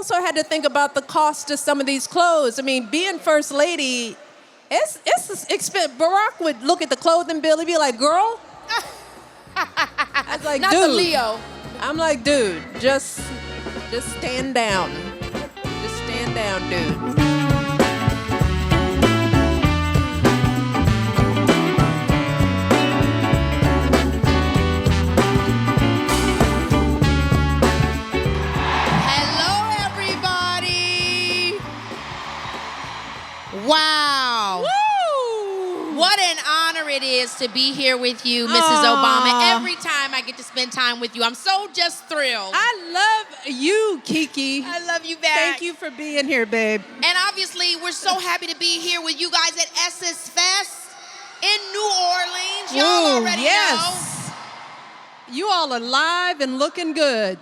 also had to think about the cost of some of these clothes. I mean, being first lady, it's expensive. Barack would look at the clothing bill and be like, "Girl," I was like, Not "Dude." the Leo. I'm like, "Dude, just stand down. Just stand down, dude." Wow. Woo! What an honor it is to be here with you, Mrs. Obama. Every time I get to spend time with you, I'm so just thrilled. I love you, Keke. I love you back. Thank you for being here, babe. And obviously, we're so happy to be here with you guys at Essence Fest in New Orleans. Y'all already know. You all are live and looking good.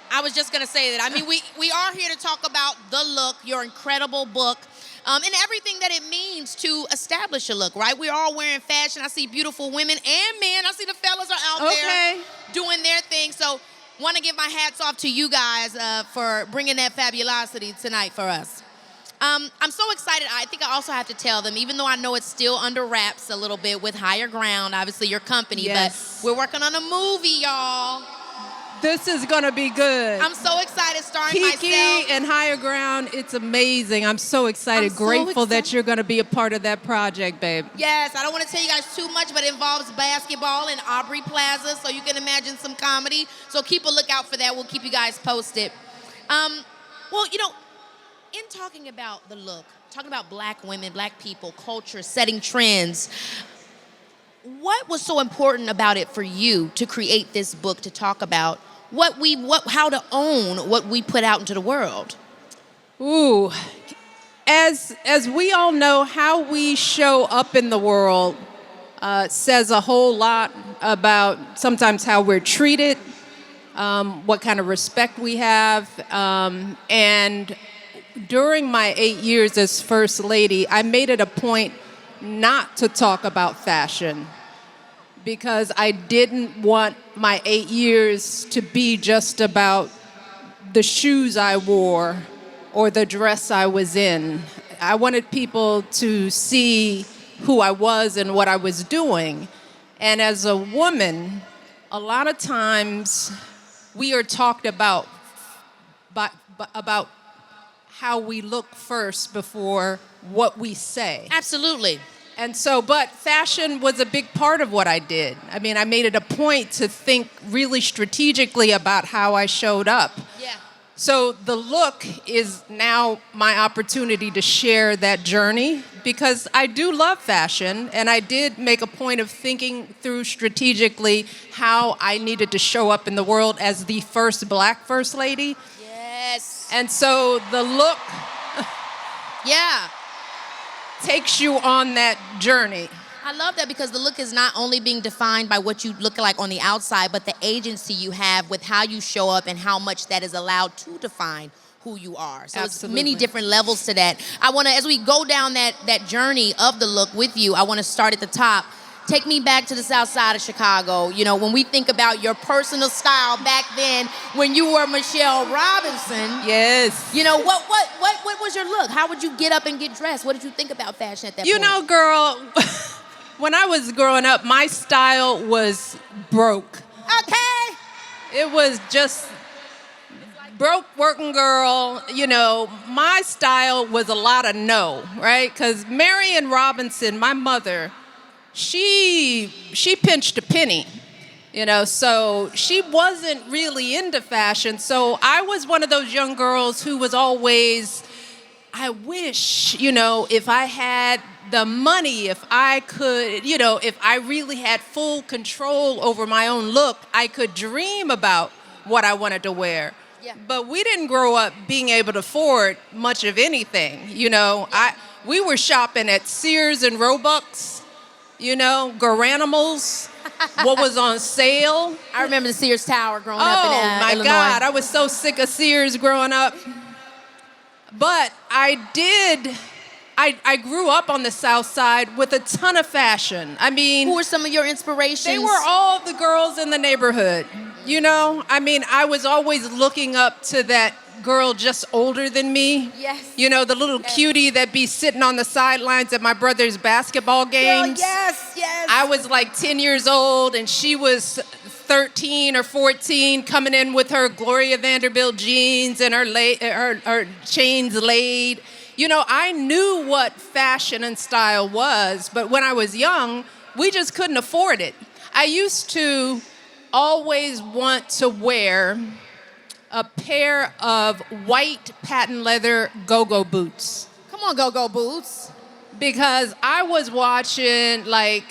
I was just going to say that. I mean, we are here to talk about The Look, your incredible book, and everything that it means to establish a look, right? We're all wearing fashion. I see beautiful women and men. I see the fellas are out there doing their thing. So want to give my hats off to you guys for bringing that fabulosity tonight for us. I'm so excited. I think I also have to tell them, even though I know it's still under wraps a little bit with Higher Ground, obviously your company, but we're working on a movie, y'all. This is going to be good. I'm so excited starring Keke myself. and Higher Ground, it's amazing. I'm so excited. Grateful that you're going to be a part of that project, babe. Yes, I don't want to tell you guys too much, but it involves basketball in Aubrey Plaza, so you can imagine some comedy. So keep a lookout for that. We'll keep you guys posted. Well, you know, in talking about the look, talking about black women, black people, culture, setting trends, what was so important about it for you to create this book to talk about how to own what we put out into the world? Ooh, as we all know, how we show up in the world says a whole lot about sometimes how we're treated, what kind of respect we have, and during my 8 years as First Lady, I made it a point not to talk about fashion, because I didn't want my 8 years to be just about the shoes I wore or the dress I was in. I wanted people to see who I was and what I was doing. And as a woman, a lot of times we are talked about how we look first before what we say. Absolutely. And so, but fashion was a big part of what I did. I mean, I made it a point to think really strategically about how I showed up. Yeah. So the look is now my opportunity to share that journey, because I do love fashion, and I did make a point of thinking through strategically how I needed to show up in the world as the first black First Lady. Yes. And so the look takes you on that journey. I love that, because the look is not only being defined by what you look like on the outside, but the agency you have with how you show up and how much that is allowed to define who you are. So it's many different levels to that. I want to, as we go down that journey of the look with you, I want to start at the top. Take me back to the south side of Chicago. You know, when we think about your personal style back then when you were Michelle Robinson. Yes. You know, what was your look? How would you get up and get dressed? What did you think about fashion at that point? You know, girl, when I was growing up, my style was broke. Okay. It was just broke working girl. You know, my style was a lot of no, right? Because Marion Robinson, my mother, she pinched a penny, you know, so she wasn't really into fashion. So I was one of those young girls who was always, I wish, you know, if I had the money, if I could, you know, if I really had full control over my own look, I could dream about what I wanted to wear. Yeah. But we didn't grow up being able to afford much of anything, you know. We were shopping at Sears and Roebuck's. You know, Garanimals, what was on sale. I remember the Sears Tower growing up in Oh, my Illinois. God. I was so sick of Sears growing up. But I grew up on the South Side with a ton of fashion. I mean, who were some of your inspirations? they were all the girls in the neighborhood. You know, I mean, I was always looking up to that girl just older than me. Yes. You know, the little cutie that be sitting on the sidelines at my brother's basketball Girl, games. yes, yes. I was like 10 years old and she was 13 or 14 coming in with her Gloria Vanderbilt jeans and her chains laid. You know, I knew what fashion and style was, but when I was young, we just couldn't afford it. I used to always want to wear a pair of white patent leather go-go boots. Come on, go-go boots. Because I was watching like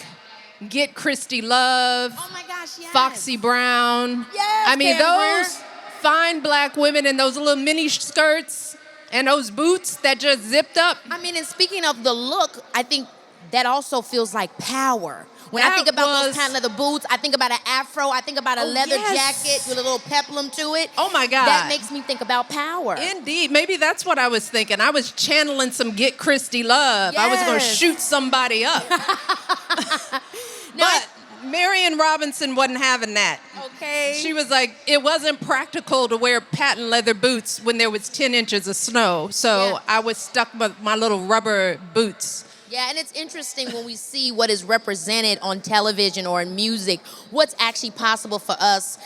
Get Christy Love, Oh my gosh, yes. Foxy Brown. Yes, I mean, Karen those fine black women in those little mini skirts and those boots that just zipped up. I mean, and speaking of the look, I think that also feels like power. When I That think about those was- patent leather boots, I think about an afro, I think about a leather yes. jacket with a little peplum to it. Oh my God. That makes me think about power. Indeed. Maybe that's what I was thinking. I was channeling some Get Christy Love. I was going to Yes. shoot somebody up. But Marion Robinson wasn't having that. Okay. She was like, it wasn't practical to wear patent leather boots when there was 10 inches of snow. So Yeah. I was stuck with my little rubber boots. Yeah, and it's interesting when we see what is represented on television or in music, what's actually possible for us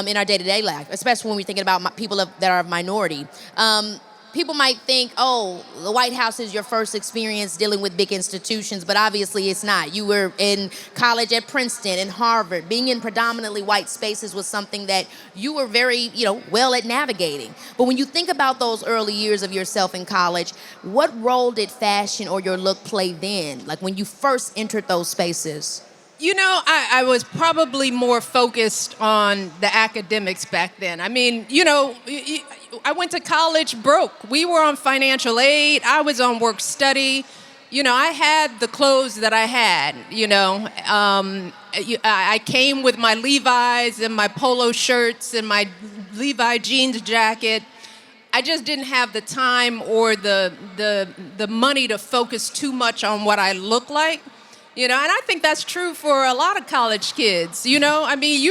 in our day-to-day life, especially when we're thinking about people that are of minority. People might think, oh, the White House is your first experience dealing with big institutions, but obviously it's not. You were in college at Princeton and Harvard. Being in predominantly white spaces was something that you were very, well at navigating. But when you think about those early years of yourself in college, what role did fashion or your look play then? Like when you first entered those spaces? You know, I was probably more focused on the academics back then. I mean, I went to college broke. We were on financial aid. I was on work study. I had the clothes that I had, I came with my Levi's and my polo shirts and my Levi jeans jacket. I just didn't have the time or the money to focus too much on what I look like. And I think that's true for a lot of college kids. I mean,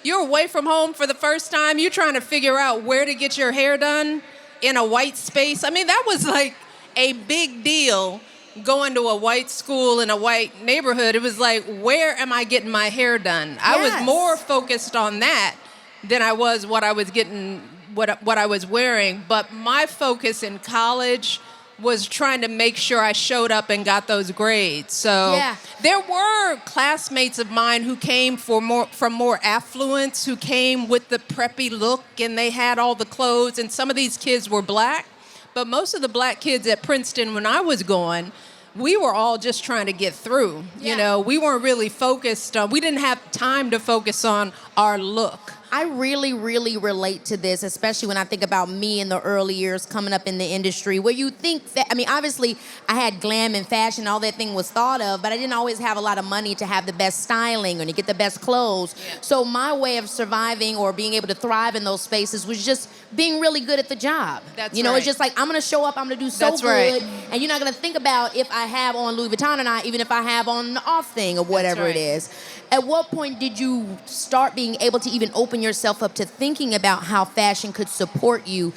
you're away from home for the first time. You're trying to figure out where to get your hair done in a white space. I mean, that was like a big deal going to a white school in a white neighborhood. It was like, where am I getting my hair done? I was more focused on that than I was what I was getting, what I was wearing. But my focus in college was trying to make sure I showed up and got those grades. So there were classmates of mine who came from more affluence, who came with the preppy look and they had all the clothes. And some of these kids were black, but most of the black kids at Princeton when I was going, we were all just trying to get through. We weren't really focused on, we didn't have time to focus on our look. I really, really relate to this, especially when I think about me in the early years coming up in the industry, where you think that, obviously I had glam and fashion, all that thing was thought of, but I didn't always have a lot of money to have the best styling or to get the best clothes. Yeah. So my way of surviving or being able to thrive in those spaces was just being really good at the job. That's right. It's just like, I'm going to show up, I'm going to do so That's good, right. and you're not going to think about if I have on Louis Vuitton or not, even if I have on the off thing or whatever it is. At what point did you start being able to even open yourself up to thinking about how fashion could support you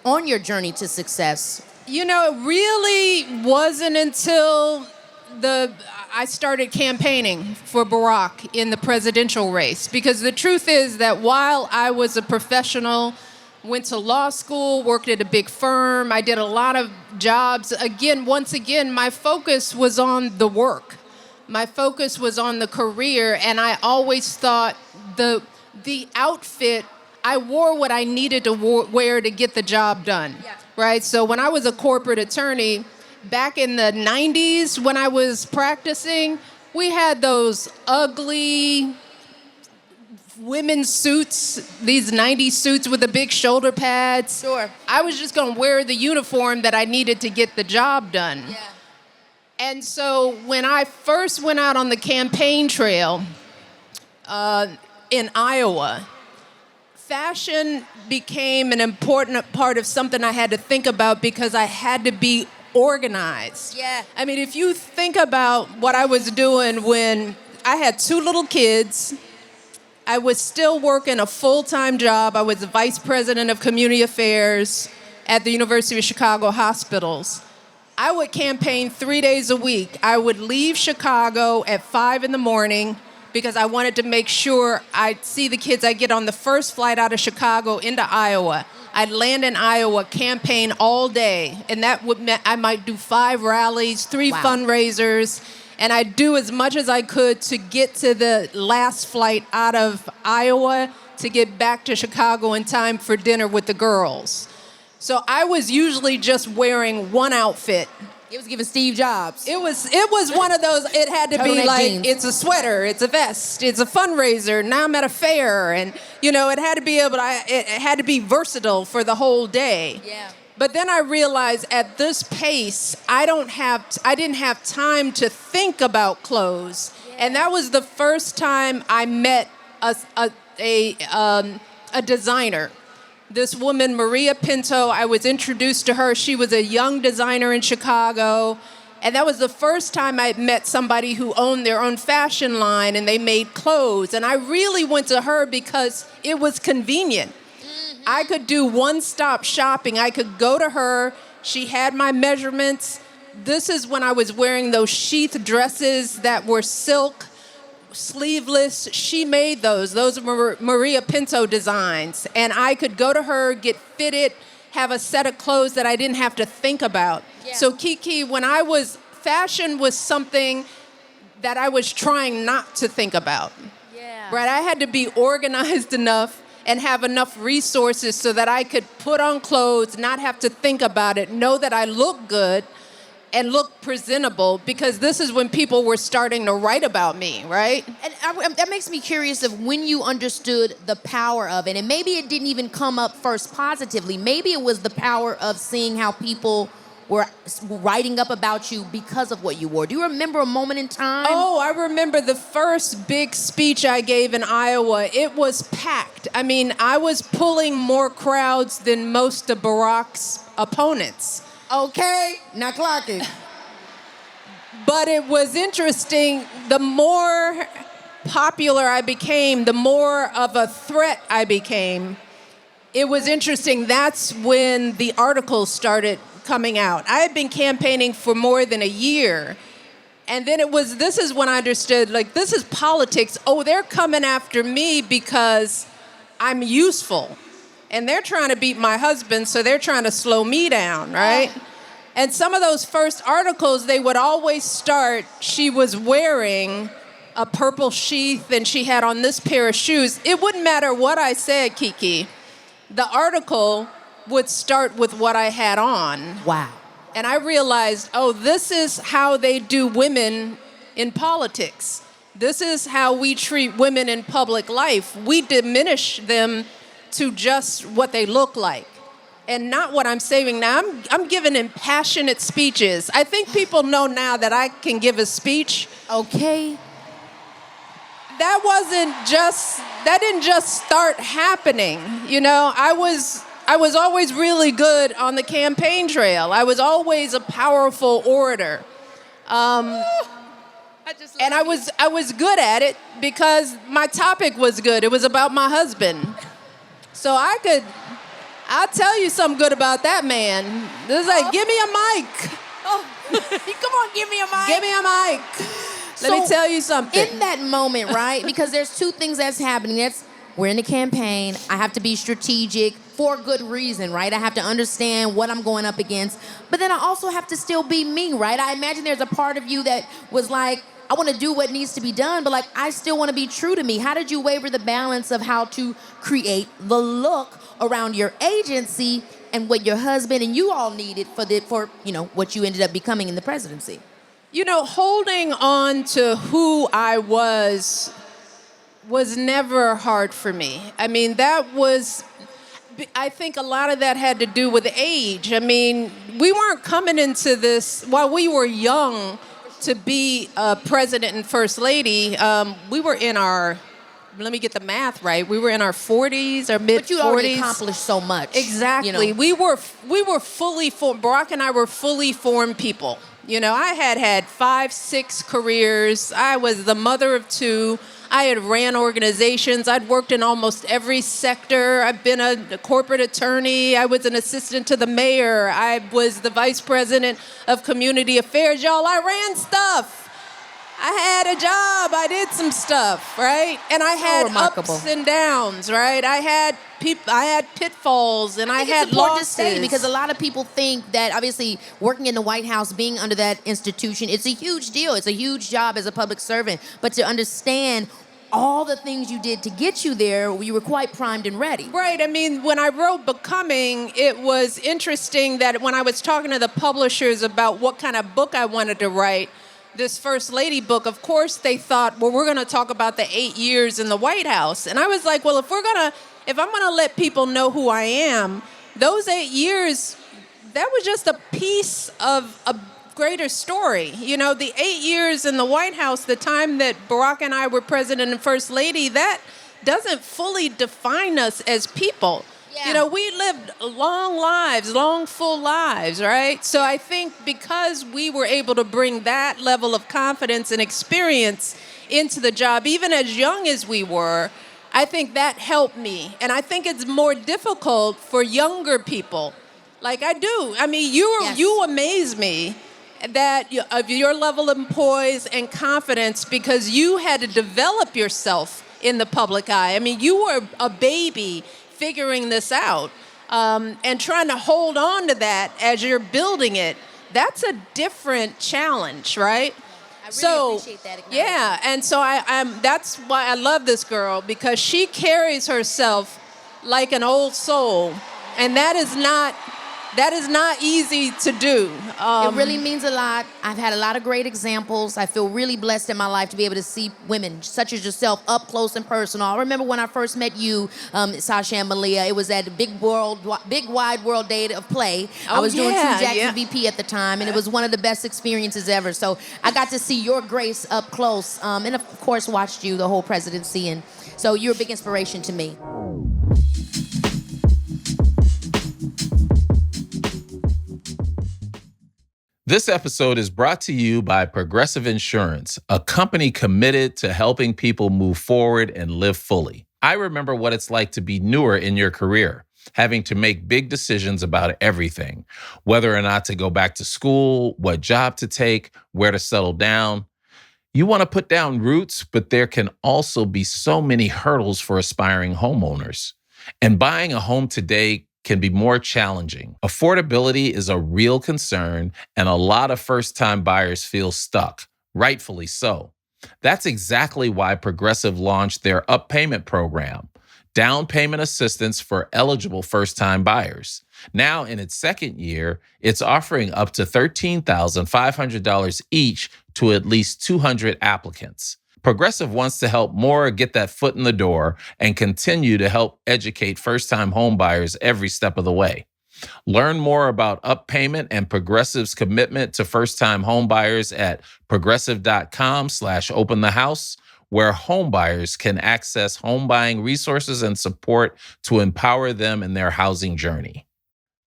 on your journey to success? It really wasn't until I started campaigning for Barack in the presidential race. Because the truth is that while I was a professional, went to law school, worked at a big firm, I did a lot of jobs. Once again, my focus was on the work. My focus was on the career, and I always thought the outfit, I wore what I needed to wear to get the job done, right? So when I was a corporate attorney, back in the 90s when I was practicing, we had those ugly women's suits, these 90s suits with the big shoulder pads. Sure. I was just going to wear the uniform that I needed to get the job done. Yeah. And so when I first went out on the campaign trail in Iowa, fashion became an important part of something I had to think about because I had to be organized. Yeah. I mean, if you think about what I was doing when I had two little kids, I was still working a full-time job. I was the vice president of community affairs at the University of Chicago hospitals. I would campaign 3 days a week. I would leave Chicago at 5 in the morning because I wanted to make sure I'd see the kids. I'd get on the first flight out of Chicago into Iowa. I'd land in Iowa, campaign all day, and that would mean I might do 5 rallies, 3 fundraisers, and I'd do as much as I could to get to the last flight out of Iowa to get back to Chicago in time for dinner with the girls. So I was usually just wearing one outfit. It was giving Steve Jobs. It was one of those, it had to be like, jeans. It's a sweater, it's a vest, it's a fundraiser, now I'm at a fair, and it had to be it had to be versatile for the whole day. Yeah. But then I realized at this pace, I didn't have time to think about clothes. Yeah. And that was the first time I met a designer. This woman, Maria Pinto, I was introduced to her. She was a young designer in Chicago. And that was the first time I met somebody who owned their own fashion line and they made clothes. And I really went to her because it was convenient. Mm-hmm. I could do one-stop shopping. I could go to her. She had my measurements. This is when I was wearing those sheath dresses that were silk, sleeveless. She made those. Those are Maria Pinto designs. And I could go to her, get fitted, have a set of clothes that I didn't have to think about. Yeah. So Keke, fashion was something that I was trying not to think about. Yeah. Right? I had to be organized enough and have enough resources so that I could put on clothes, not have to think about it, know that I look good, and look presentable, because this is when people were starting to write about me, right? And that makes me curious of when you understood the power of it. And maybe it didn't even come up first positively. Maybe it was the power of seeing how people were writing up about you because of what you wore. Do you remember a moment in time? Oh, I remember the first big speech I gave in Iowa. It was packed. I mean, I was pulling more crowds than most of Barack's opponents. Okay, now clock it. But it was interesting. The more popular I became, the more of a threat I became. It was interesting. That's when the articles started coming out. I had been campaigning for more than a year. And then this is when I understood, like, this is politics. Oh, they're coming after me because I'm useful. And they're trying to beat my husband, so they're trying to slow me down, right? And some of those first articles, they would always start, she was wearing a purple sheath and she had on this pair of shoes. It wouldn't matter what I said, Keke. The article would start with what I had on. Wow. And I realized, oh, this is how they do women in politics. This is how we treat women in public life. We diminish them to just what they look like and not what I'm saying now. I'm giving impassionate speeches. I think people know now that I can give a speech. Okay. That didn't just start happening. I was always really good on the campaign trail. I was always a powerful orator. And I was good at it because my topic was good. It was about my husband. So I'll tell you something good about that man. This is like, give me a mic. Oh, come on, give me a mic. Give me a mic. Let me tell you something. In that moment, right? Because there's two things that's happening. We're in the campaign. I have to be strategic for good reason, right? I have to understand what I'm going up against. But then I also have to still be me, right? I imagine there's a part of you that was like, I want to do what needs to be done, but like, I still want to be true to me. How did you waver the balance of how to create the look around your agency and what your husband and you all needed for what you ended up becoming in the presidency? Holding on to who I was never hard for me. I mean, I think a lot of that had to do with age. I mean, we weren't coming into this while we were young to be president and first lady. We were in our, let me get the math right, we were in our 40s or mid-40s. But you already accomplished so much. Exactly. We were fully formed. Barack and I were fully formed people. I had 5, 6 careers. I was the mother of 2. I had ran organizations. I'd worked in almost every sector. I've been a corporate attorney. I was an assistant to the mayor. I was the vice president of community affairs. Y'all, I ran stuff. I had a job. I did some stuff, right? And I had remarkable. ups and downs, right? I had pitfalls, and I had it's important losses. to say because a lot of people think that obviously working in the White House, being under that institution, it's a huge deal. It's a huge job as a public servant. But to understand all the things you did to get you there, you were quite primed and ready. Right. I mean, when I wrote Becoming, it was interesting that when I was talking to the publishers about what kind of book I wanted to write, this First Lady book, of course, they thought, well, we're going to talk about the 8 years in the White House. And I was like, well, if I'm going to let people know who I am, those 8 years, that was just a piece of a greater story. You know, the 8 years in the White House, the time that Barack and I were president and First Lady, that doesn't fully define us as people. Yeah. You know, we lived long lives, long, full lives, right? So I think because we were able to bring that level of confidence and experience into the job, even as young as we were, I think that helped me. And I think it's more difficult for younger people. Like I do. I mean, you amaze me of your level of poise and confidence because you had to develop yourself in the public eye. I mean, you were a baby figuring this out and trying to hold on to that as you're building it. That's a different challenge, right? I really appreciate that. Yeah, and so that's why I love this girl, because she carries herself like an old soul, and that is not easy to do. It really means a lot. I've had a lot of great examples. I feel really blessed in my life to be able to see women such as yourself up close and personal. I remember when I first met you, Sasha and Malia, it was at the Big Wide World Day of Play. I was doing True Jackson VP at the time, and it was one of the best experiences ever. So I got to see your grace up close, and of course watched you the whole presidency, and so you're a big inspiration to me. This episode is brought to you by Progressive Insurance, a company committed to helping people move forward and live fully. I remember what it's like to be newer in your career, having to make big decisions about everything, whether or not to go back to school, what job to take, where to settle down. You want to put down roots, but there can also be so many hurdles for aspiring homeowners. And buying a home today can be more challenging. Affordability is a real concern, and a lot of first-time buyers feel stuck, rightfully so. That's exactly why Progressive launched their Up Payment program, down payment assistance for eligible first-time buyers. Now, in its second year, it's offering up to $13,500 each to at least 200 applicants. Progressive wants to help more get that foot in the door and continue to help educate first-time home buyers every step of the way. Learn more about Up Payment and Progressive's commitment to first-time home buyers at progressive.com/openthehouse, where home buyers can access home buying resources and support to empower them in their housing journey.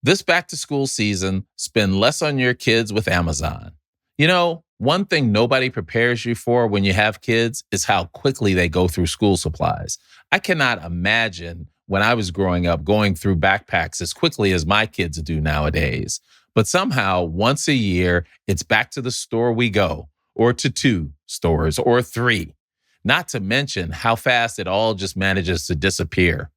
This back-to-school season, spend less on your kids with Amazon. You know, one thing nobody prepares you for when you have kids is how quickly they go through school supplies. I cannot imagine when I was growing up going through backpacks as quickly as my kids do nowadays. But somehow, once a year, it's back to the store we go, or to 2 stores, or 3. Not to mention how fast it all just manages to disappear.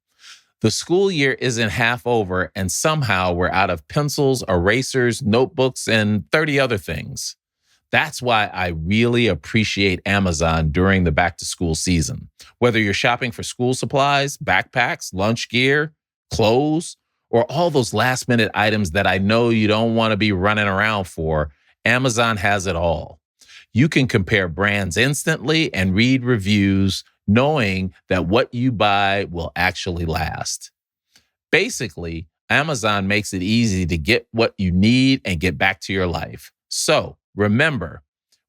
The school year isn't half over, and somehow we're out of pencils, erasers, notebooks, and 30 other things. That's why I really appreciate Amazon during the back-to-school season. Whether you're shopping for school supplies, backpacks, lunch gear, clothes, or all those last-minute items that I know you don't want to be running around for, Amazon has it all. You can compare brands instantly and read reviews, knowing that what you buy will actually last. Basically, Amazon makes it easy to get what you need and get back to your life. So, remember,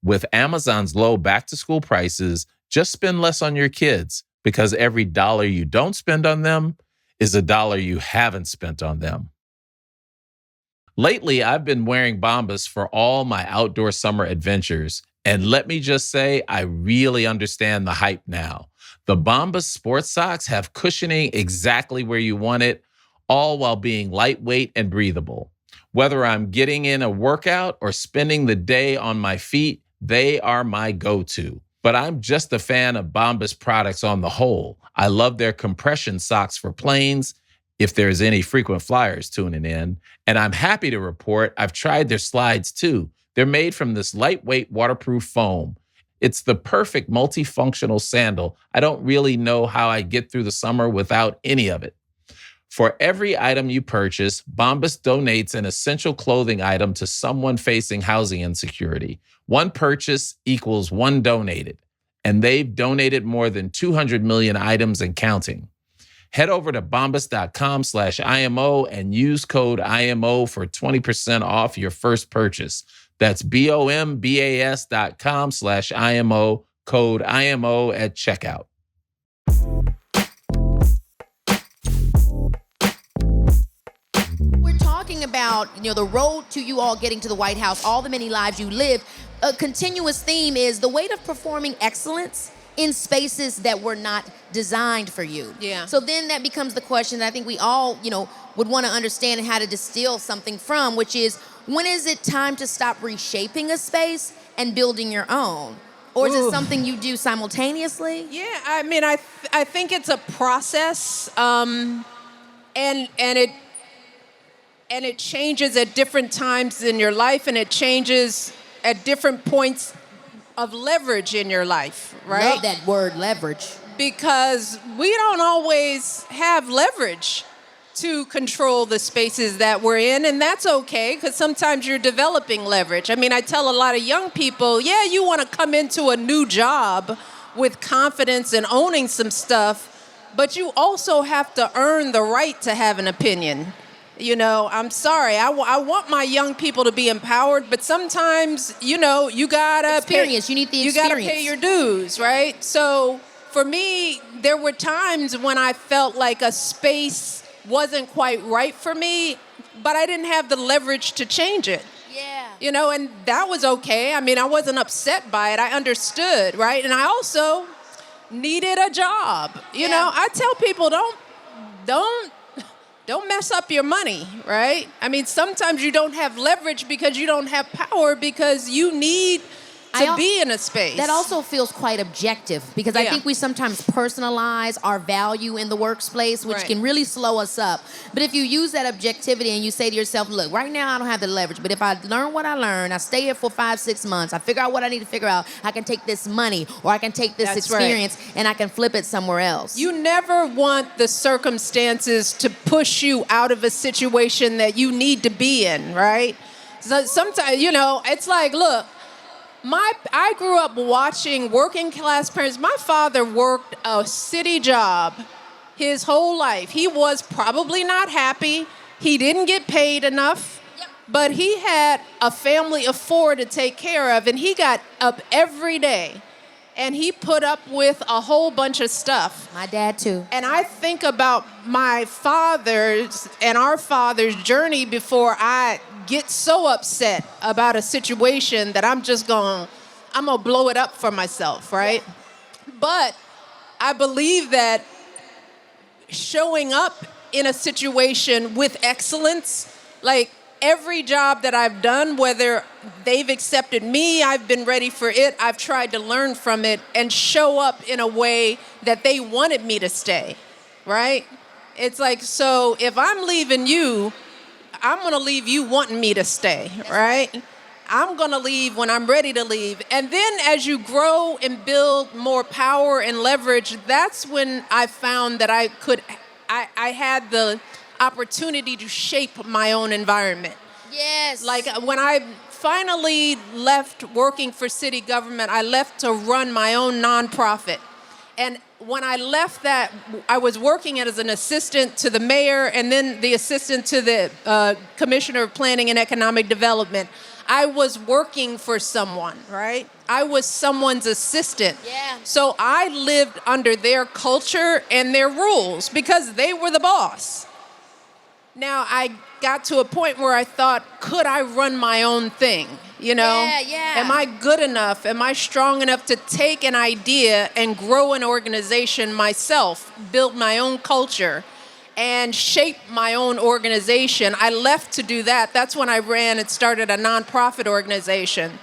with Amazon's low back-to-school prices, just spend less on your kids, because every dollar you don't spend on them is a dollar you haven't spent on them. Lately, I've been wearing Bombas for all my outdoor summer adventures, And let me just say, I really understand the hype now. The Bombas sports socks have cushioning exactly where you want it, all while being lightweight and breathable. Whether I'm getting in a workout or spending the day on my feet, they are my go-to. But I'm just a fan of Bombas products on the whole. I love their compression socks for planes, if there's any frequent flyers tuning in. And I'm happy to report I've tried their slides too. They're made from this lightweight waterproof foam. It's the perfect multifunctional sandal. I don't really know how I get through the summer without any of it. For every item you purchase, Bombas donates an essential clothing item to someone facing housing insecurity. One purchase equals one donated, and they've donated more than 200 million items and counting. Head over to bombas.com/IMO and use code IMO for 20% off your first purchase. That's BOMBAS.com/IMO, code IMO at checkout. We're talking about, the road to you all getting to the White House, all the many lives you lived. A continuous theme is the weight of performing excellence in spaces that were not designed for you. Yeah. So then that becomes the question that I think we all, would want to understand and how to distill something from, which is, when is it time to stop reshaping a space and building your own? Or is it something you do simultaneously? Yeah, I mean, I think it's a process, and it changes at different times in your life, and it changes at different points of leverage in your life, right? Love that word, leverage. Because we don't always have leverage to control the spaces that we're in, and that's okay, because sometimes you're developing leverage. I mean, I tell a lot of young people, yeah, you want to come into a new job with confidence and owning some stuff, but you also have to earn the right to have an opinion. I'm sorry. I want my young people to be empowered, but sometimes, you gotta experience. You need the experience. You gotta pay your dues, right? So for me, there were times when I felt like a space wasn't quite right for me, but I didn't have the leverage to change it. Yeah. And that was okay. I mean, I wasn't upset by it. I understood, right? And I also needed a job. I tell people, don't mess up your money, right? I mean, sometimes you don't have leverage because you don't have power, because you need to be in a space. That also feels quite objective, because I think we sometimes personalize our value in the workplace, which can really slow us up. But if you use that objectivity and you say to yourself, look, right now I don't have the leverage, but if I learn what I learn, I stay here for 5-6 months, I figure out what I need to figure out, I can take this money, or I can take this experience and I can flip it somewhere else. You never want the circumstances to push you out of a situation that you need to be in, right? So sometimes, it's like, look, I grew up watching working class parents. My father worked a city job his whole life. He was probably not happy. He didn't get paid enough, but he had a family of 4 to take care of, and he got up every day, and he put up with a whole bunch of stuff. My dad too. And I think about my father's and our father's journey before I get so upset about a situation that I'm gonna blow it up for myself, right? Yeah. But I believe that showing up in a situation with excellence, like every job that I've done, whether they've accepted me, I've been ready for it, I've tried to learn from it and show up in a way that they wanted me to stay, right? It's like, so if I'm leaving you, I'm gonna leave you wanting me to stay, right? I'm gonna leave when I'm ready to leave. And then as you grow and build more power and leverage, that's when I found that I had the opportunity to shape my own environment. Yes. Like when I finally left working for city government, I left to run my own nonprofit. And when I left that, I was working as an assistant to the mayor and then the assistant to the commissioner of planning and economic development. I was working for someone, right? I was someone's assistant. Yeah. So I lived under their culture and their rules because they were the boss. Now I got to a point where I thought, could I run my own thing? You know, Yeah. Am I good enough? Am I strong enough to take an idea and grow an organization myself, build my own culture, and shape my own organization? I left to do that. That's when I ran and started a nonprofit organization.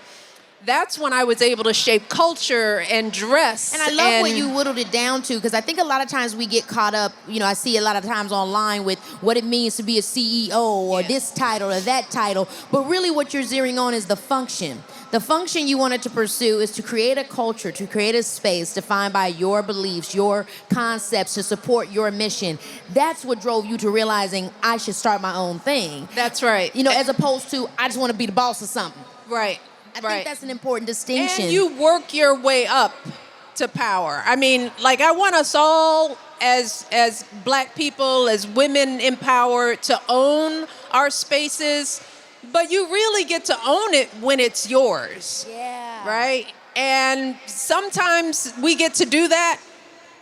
That's when I was able to shape culture and dress. And I love what you whittled it down to, because I think a lot of times we get caught up, I see a lot of times online with what it means to be a CEO or this title or that title. But really what you're zeroing on is the function. The function you wanted to pursue is to create a culture, to create a space defined by your beliefs, your concepts, to support your mission. That's what drove you to realizing I should start my own thing. That's right. As opposed to I just want to be the boss of something. Right. I think that's an important distinction. And you work your way up to power. I mean, like, I want us all as Black people, as women in power, to own our spaces, but you really get to own it when it's yours. Yeah. Right? And sometimes we get to do that,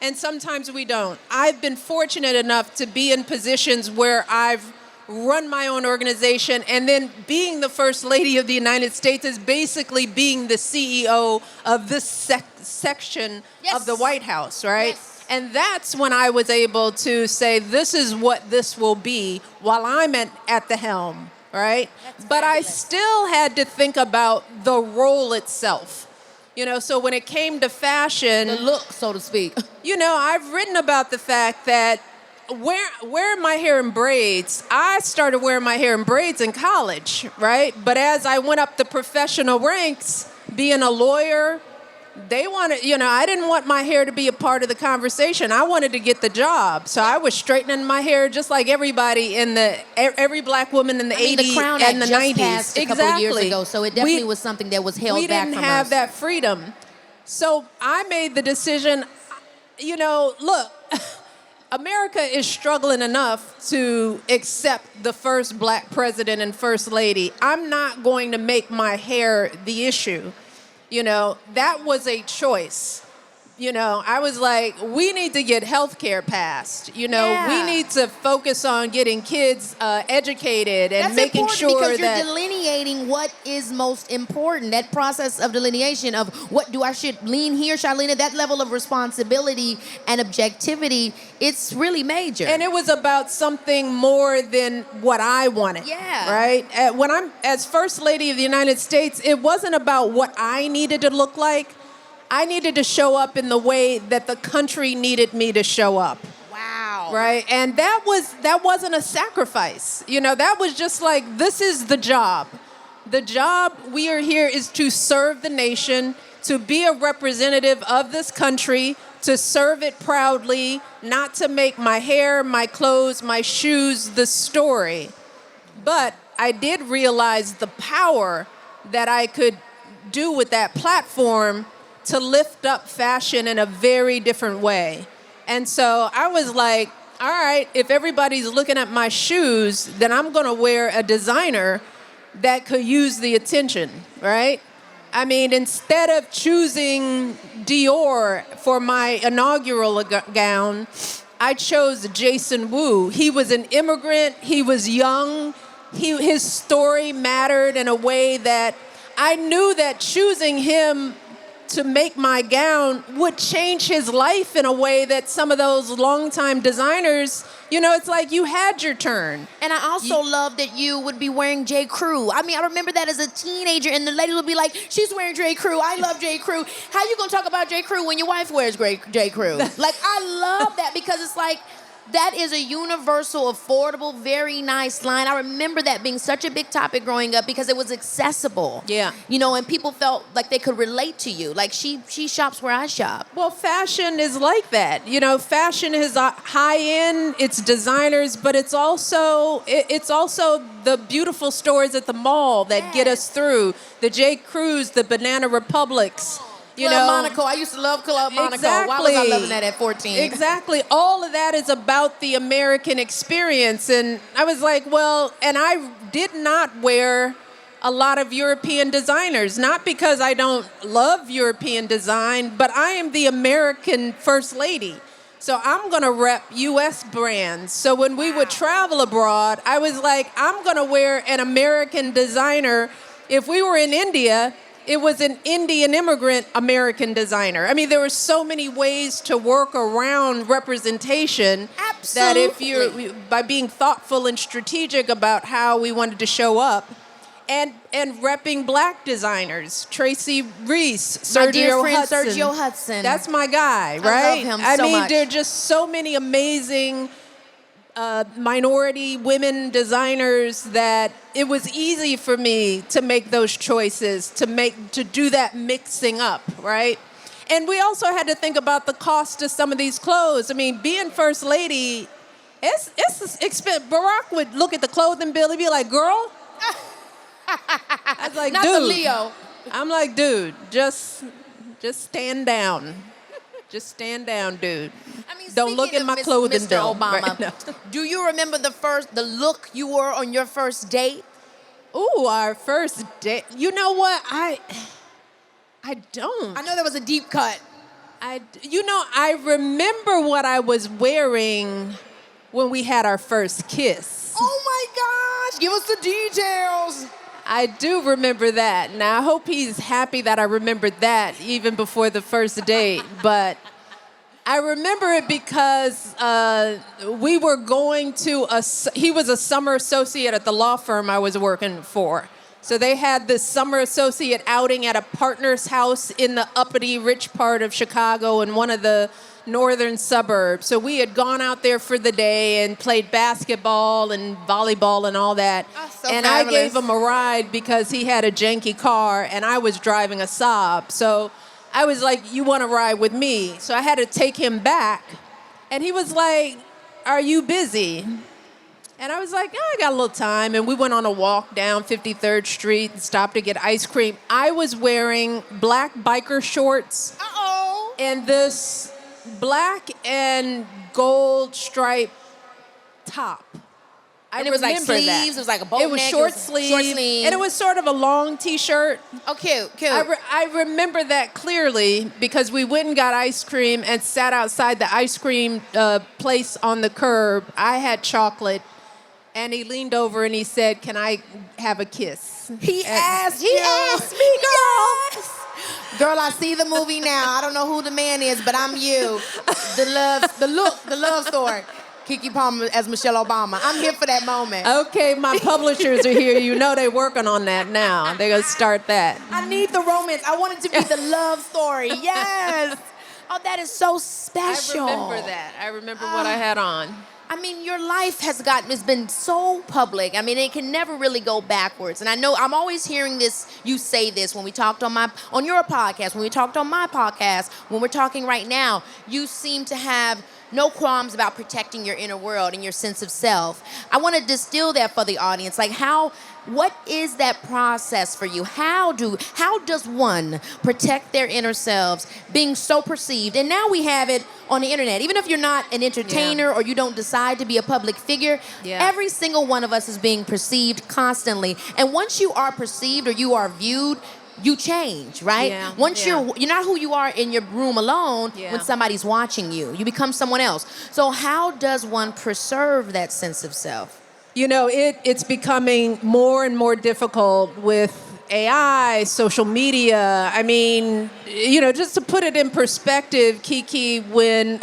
and sometimes we don't. I've been fortunate enough to be in positions where I've run my own organization, and then being the First Lady of the United States is basically being the CEO of this section of the White House, right? Yes. And that's when I was able to say, this is what this will be while I'm at the helm, right? But I still had to think about the role itself. So when it came to fashion, the look, so to speak. I've written about the fact that wearing my hair in braids, I started wearing my hair in braids in college, right? But as I went up the professional ranks, being a lawyer, they wanted, I didn't want my hair to be a part of the conversation. I wanted to get the job. So I was straightening my hair just like everybody every Black woman in the 80s the Crown and the Act 90s. just passed a couple of years ago, so it definitely was something that was held back from us. We didn't have that freedom. So I made the decision, look, America is struggling enough to accept the first Black president and First Lady. I'm not going to make my hair the issue. That was a choice. I was like, we need to get health care passed. We need to focus on getting kids educated and That's making important sure because that you're delineating what is most important. That process of delineation of should lean here, should I lean at that level of responsibility and objectivity, it's really major. And it was about something more than what I wanted. Yeah. Right? When I'm as First Lady of the United States, it wasn't about what I needed to look like. I needed to show up in the way that the country needed me to show up. Wow. Right? And that wasn't a sacrifice. That was just like, this is the job. The job we are here is to serve the nation, to be a representative of this country, to serve it proudly, not to make my hair, my clothes, my shoes the story. But I did realize the power that I could do with that platform to lift up fashion in a very different way. And so I was like, all right, if everybody's looking at my shoes, then I'm going to wear a designer that could use the attention, right? I mean, instead of choosing Dior for my inaugural gown, I chose Jason Wu. He was an immigrant. He was young. His story mattered in a way that I knew that choosing him to make my gown would change his life in a way that some of those longtime designers, it's like you had your turn. And I also love that you would be wearing J. Crew. I mean, I remember that as a teenager, and the ladies would be like, she's wearing J. Crew. I love J. Crew. How you gonna talk about J. Crew when your wife wears J. Crew? Like, I love that because it's like, that is a universal, affordable, very nice line. I remember that being such a big topic growing up because it was accessible. Yeah. And people felt like they could relate to you. Like, she shops where I shop. Well, fashion is like that. Fashion is high end, it's designers, but it's also the beautiful stores at the mall that get us through. The J. Crews, the Banana Republics. Club Monaco. I used to love Club Monaco. Exactly. Why was I loving that at 14? Exactly. All of that is about the American experience. And I was like, and I did not wear a lot of European designers, not because I don't love European design, but I am the American First Lady. So I'm going to rep U.S. brands. So when we would travel abroad, I was like, I'm going to wear an American designer If we were in India, it was an Indian immigrant American designer. I mean, there were so many ways to work around representation that if you're, by being thoughtful and strategic about how we wanted to show up, and repping black designers, Tracy Reese, My dear Sergio friend Hudson. Sergio Hudson. That's my guy, right? I love him I so mean, much. there are just so many amazing minority women designers that it was easy for me to make those choices, to do that mixing up, right? And we also had to think about the cost of some of these clothes. I mean, being first lady, it's expensive. Barack would look at the clothing bill and be like, "Girl," I was like, Not "Dude," the Leo. I'm like, "Dude, just stand down." Just stand down, dude. I mean, Don't look speaking at my of clothing Mr. bill. Obama, Right, no. do you remember the look you wore on your first date? Ooh, our first date. You know what? I don't. I know there was a deep cut. I remember what I was wearing when we had our first kiss. Oh my gosh, give us the details. I do remember that. Now, I hope he's happy that I remembered that even before the first date. But I remember it because we were going to he was a summer associate at the law firm I was working for. So they had this summer associate outing at a partner's house in the uppity rich part of Chicago in one of the northern suburbs. So we had gone out there for the day and played basketball and volleyball and all that. Oh, so and fabulous. I gave him a ride because he had a janky car and I was driving a Saab. So I was like, "You want to ride with me?" So I had to take him back. And he was like, "Are you busy?" And I was like, "Oh, I got a little time." And we went on a walk down 53rd Street and stopped to get ice cream. I was wearing black biker shorts Uh-oh. and this black and gold stripe top. And it was like remember sleeves, that. it was like a boat It was neck, short sleeve, and it was sort of a long T-shirt. Oh, cute. I remember that clearly because we went and got ice cream and sat outside the ice cream place on the curb. I had chocolate, and he leaned over and he said, "Can I have a kiss?" He asked He asked me, girl. Yes. Girl, I see the movie now. I don't know who the man is, but I'm you. The love story. Keke Palmer as Michelle Obama. I'm here for that moment. Okay, my publishers are here. You know they're working on that now. They're going to start that. I need the romance. I want it to be the love story. Yes. Oh, that is so special. I remember that. I remember what I had on. I mean, your life has been so public. I mean, it can never really go backwards. And I know I'm always hearing this, you say this when we talked on your podcast, when we talked on my podcast, when we're talking right now, you seem to have no qualms about protecting your inner world and your sense of self. I want to distill that for the audience. Like what is that process for you? How does one protect their inner selves being so perceived? And now we have it on the internet. Even if you're not an entertainer or you don't decide to be a public figure, every single one of us is being perceived constantly. And once you are perceived or you are viewed, you change, right? Yeah. Once you're not who you are in your room alone when somebody's watching you. You become someone else. So how does one preserve that sense of self? You know, it's becoming more and more difficult with AI, social media. I mean, you know, just to put it in perspective, Keke, when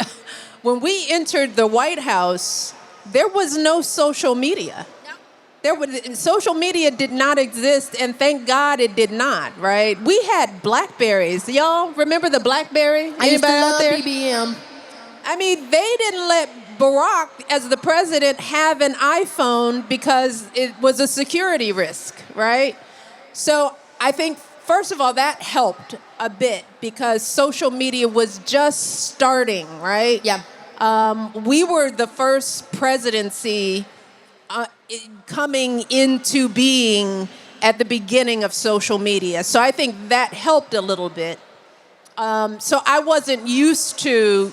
we entered the White House, there was no social media. Social media did not exist, and thank God it did not, right? We had Blackberries. Y'all remember the Blackberry? I used to Anybody out love there? BBM. I mean, they didn't let Barack, as the president, have an iPhone because it was a security risk, right? So I think, first of all, that helped a bit because social media was just starting, right? Yeah. We were the first presidency coming into being at the beginning of social media. So I think that helped a little bit. So I wasn't used to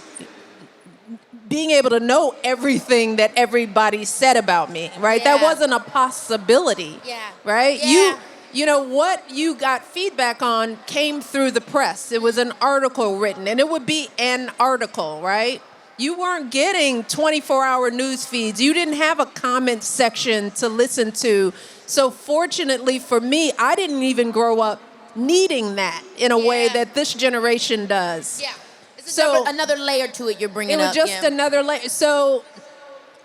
being able to know everything that everybody said about me, right? Yeah. That wasn't a possibility, right? Yeah. You know, what you got feedback on came through the press. It was an article written, and it would be an article, right? You weren't getting 24-hour news feeds. You didn't have a comment section to listen to. So fortunately for me, I didn't even grow up needing that in a way that this generation does. Yeah. So another layer to it you're bringing up. It was just another layer. So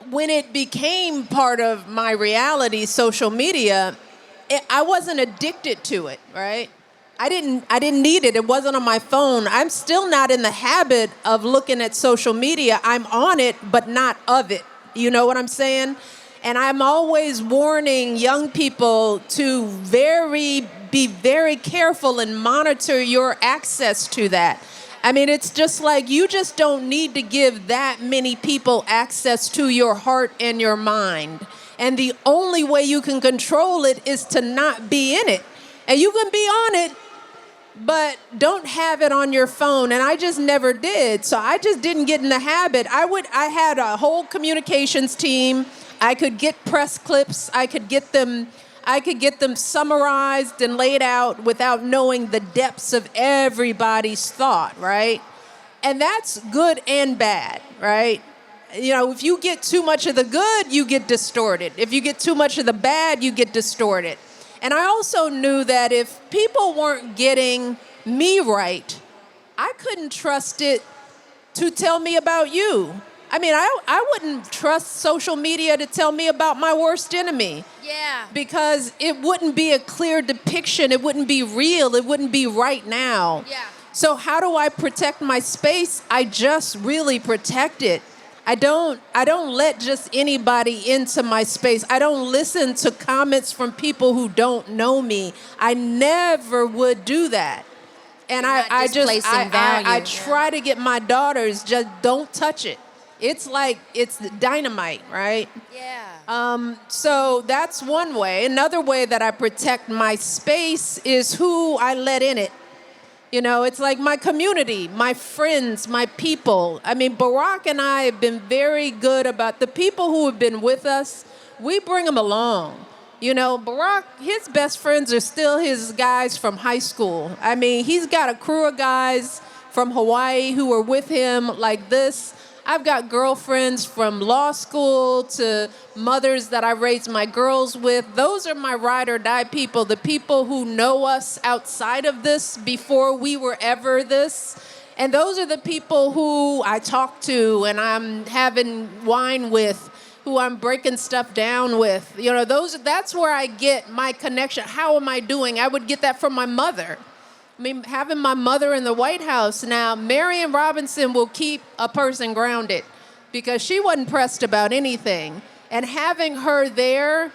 when it became part of my reality, social media, I wasn't addicted to it, right? I didn't need it. It wasn't on my phone. I'm still not in the habit of looking at social media. I'm on it, but not of it. You know what I'm saying? And I'm always warning young people to be very careful and monitor your access to that. I mean, it's just like you just don't need to give that many people access to your heart and your mind. And the only way you can control it is to not be in it. And you can be on it, but don't have it on your phone. And I just never did. So I just didn't get in the habit. I had a whole communications team. I could get press clips. I could get them summarized and laid out without knowing the depths of everybody's thought, right? And that's good and bad, right? You know, if you get too much of the good, you get distorted. If you get too much of the bad, you get distorted. And I also knew that if people weren't getting me right, I couldn't trust it to tell me about you. I mean, I wouldn't trust social media to tell me about my worst enemy. Yeah. Because it wouldn't be a clear depiction. It wouldn't be real. It wouldn't be right now. Yeah. So how do I protect my space? I just really protect it. I don't let just anybody into my space. I don't listen to comments from people who don't know me. I never would do that. And I try to get my daughters, just don't touch it. It's like, it's dynamite, right? Yeah. So that's one way. Another way that I protect my space is who I let in it. You know, it's like my community, my friends, my people. I mean, Barack and I have been very good about the people who have been with us. We bring them along. You know, Barack, his best friends are still his guys from high school. I mean, he's got a crew of guys from Hawaii who are with him like this. I've got girlfriends from law school to mothers that I raised my girls with. Those are my ride or die people, the people who know us outside of this before we were ever this. And those are the people who I talk to and I'm having wine with, who I'm breaking stuff down with. You know, that's where I get my connection. How am I doing? I would get that from my mother. I mean, having my mother in the White House now, Marion Robinson will keep a person grounded because she wasn't pressed about anything. And having her there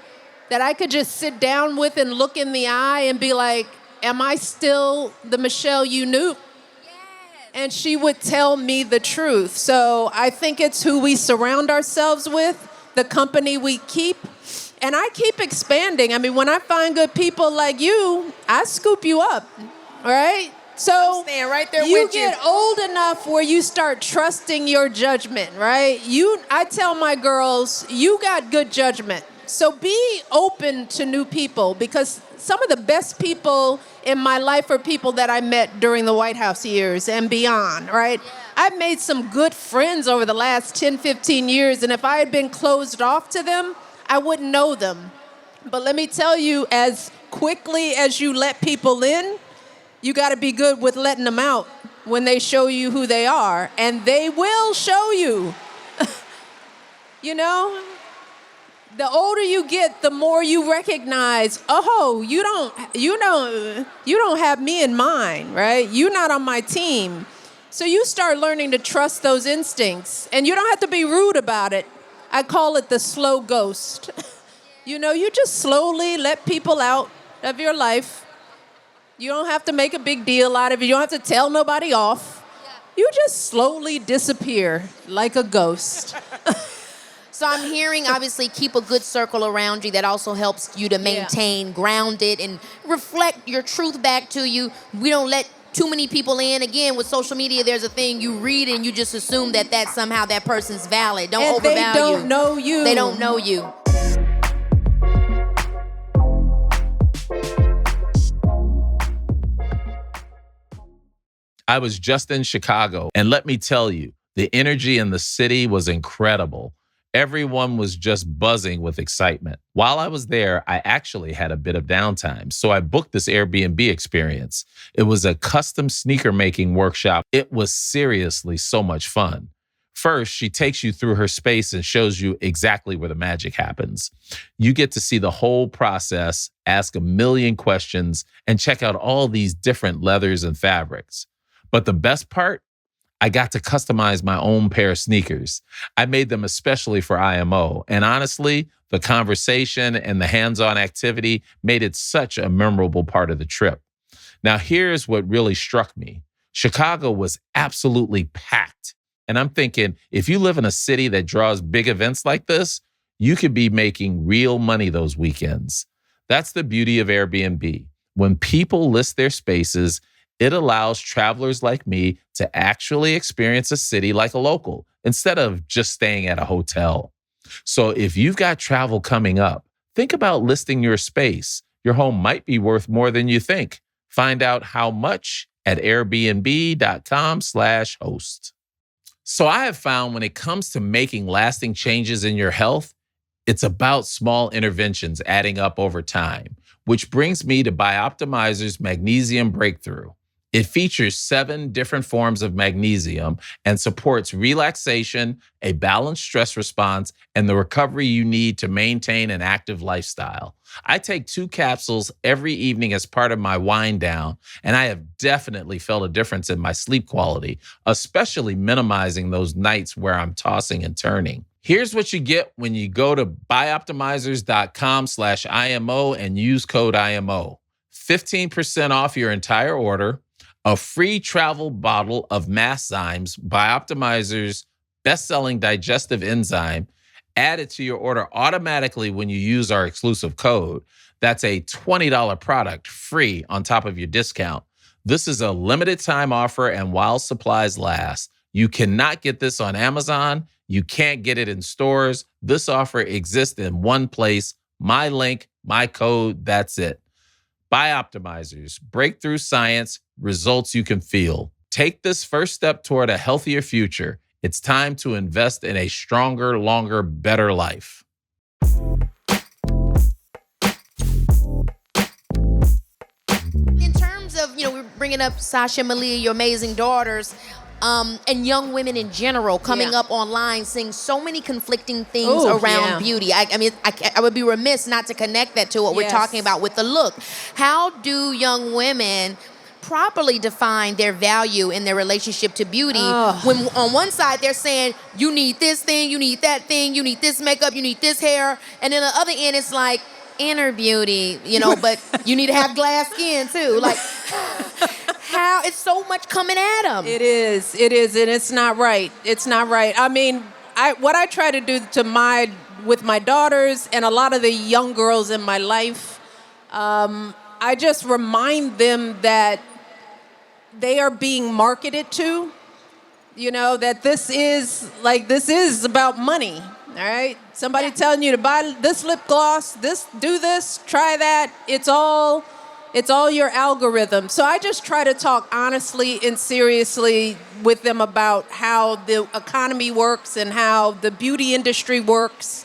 that I could just sit down with and look in the eye and be like, am I still the Michelle you knew? Yes. And she would tell me the truth. So I think it's who we surround ourselves with, the company we keep. And I keep expanding. I mean, when I find good people like you, I scoop you up. Right? So I'm staying right there you with you. get old enough where you start trusting your judgment, right? I tell my girls, you got good judgment. So be open to new people because some of the best people in my life are people that I met during the White House years and beyond, right? Yeah. I've made some good friends over the last 10, 15 years, and if I had been closed off to them, I wouldn't know them. But let me tell you, as quickly as you let people in, you got to be good with letting them out when they show you who they are. And they will show you. You know? The older you get, the more you recognize, oh, you don't have me in mind, right? You're not on my team. So you start learning to trust those instincts. And you don't have to be rude about it. I call it the slow ghost. You know, you just slowly let people out of your life. You don't have to make a big deal out of it. You don't have to tell nobody off. Yeah. You just slowly disappear like a ghost. So I'm hearing, obviously, keep a good circle around you. That also helps you to maintain grounded and reflect your truth back to you. We don't let too many people in. Again, with social media, there's a thing you read and you just assume that somehow that person's valid. Don't overvalue. They don't know you. They don't know you. I was just in Chicago, and let me tell you, The energy in the city was incredible. Everyone was just buzzing with excitement. While I was there, I actually had a bit of downtime, so I booked this Airbnb experience. It was a custom sneaker making workshop. It was seriously so much fun. First, she takes you through her space and shows you exactly where the magic happens. You get to see the whole process, ask a million questions, and check out all these different leathers and fabrics. But the best part? I got to customize my own pair of sneakers. I made them especially for IMO. And honestly, the conversation and the hands-on activity made it such a memorable part of the trip. Now, here's what really struck me. Chicago was absolutely packed. And I'm thinking, if you live in a city that draws big events like this, you could be making real money those weekends. That's the beauty of Airbnb. When people list their spaces, it allows travelers like me to actually experience a city like a local instead of just staying at a hotel. So if you've got travel coming up, think about listing your space. Your home might be worth more than you think. Find out how much at airbnb.com/host. So I have found when it comes to making lasting changes in your health, it's about small interventions adding up over time, which brings me to Bioptimizer's Magnesium Breakthrough. It features 7 different forms of magnesium and supports relaxation, a balanced stress response, and the recovery you need to maintain an active lifestyle. I take 2 capsules every evening as part of my wind down, and I have definitely felt a difference in my sleep quality, especially minimizing those nights where I'm tossing and turning. Here's what you get when you go to bioptimizers.com/IMO and use code IMO. 15% off your entire order, a free travel bottle of Masszymes, Bioptimizer's best-selling digestive enzyme, added to your order automatically when you use our exclusive code. That's a $20 product free on top of your discount. This is a limited time offer, and while supplies last, you cannot get this on Amazon. You can't get it in stores. This offer exists in one place. My link, my code, that's it. Bioptimizers, breakthrough science, results you can feel. Take this first step toward a healthier future. It's time to invest in a stronger, longer, better life. In terms of, we're bringing up Sasha, Malia, your amazing daughters, and young women in general coming up online saying so many conflicting things around beauty. I mean, I would be remiss not to connect that to what we're talking about with the look. How do young women properly define their value in their relationship to beauty when on one side they're saying, you need this thing, you need that thing, you need this makeup, you need this hair, and then the other end it's like, inner beauty, but you need to have glass skin too. Like, how it's so much coming at them. It is, and it's not right. It's not right. I mean, what I try to do with my daughters and a lot of the young girls in my life, I just remind them that they are being marketed to, that this is about money. All right. Somebody telling you to buy this lip gloss, do this, try that. It's all your algorithm. So I just try to talk honestly and seriously with them about how the economy works and how the beauty industry works.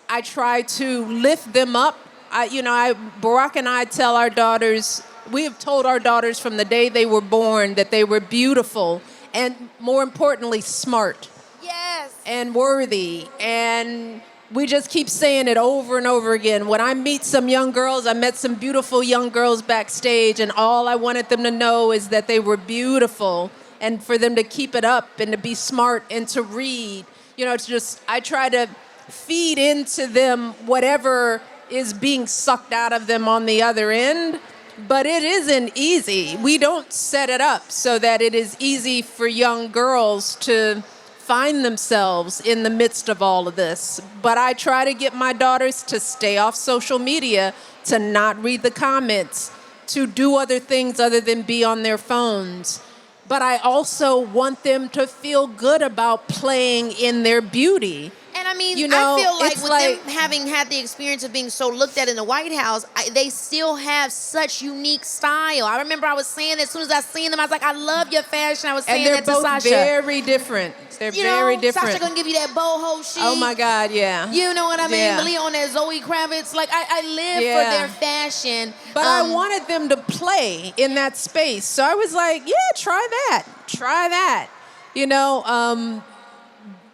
I try to lift them up. Barack and I tell our daughters, we have told our daughters from the day they were born that they were beautiful and, more importantly, smart. Yes. And worthy. And we just keep saying it over and over again. When I meet some young girls, I met some beautiful young girls backstage, and all I wanted them to know is that they were beautiful and for them to keep it up and to be smart and to read. It's just, I try to feed into them whatever is being sucked out of them on the other end. But it isn't easy. We don't set it up so that it is easy for young girls to find themselves in the midst of all of this. But I try to get my daughters to stay off social media, to not read the comments, to do other things other than be on their phones. But I also want them to feel good about playing in their beauty And I mean, You know, I feel like it's with like- them having had the experience of being so looked at in the White House, they still have such unique style. I remember I was saying that as soon as I seen them, I was like, I love your fashion. I was saying And they're that to both Sasha. very different. They're You very know, different. Sasha gonna give you that boho chic. Oh my God, yeah. You know what I mean? Yeah. Malia on that Zoe Kravitz. Like, I live Yeah. for their fashion. But I wanted them to play in that space. So I was like, yeah, try that. Try that. You know,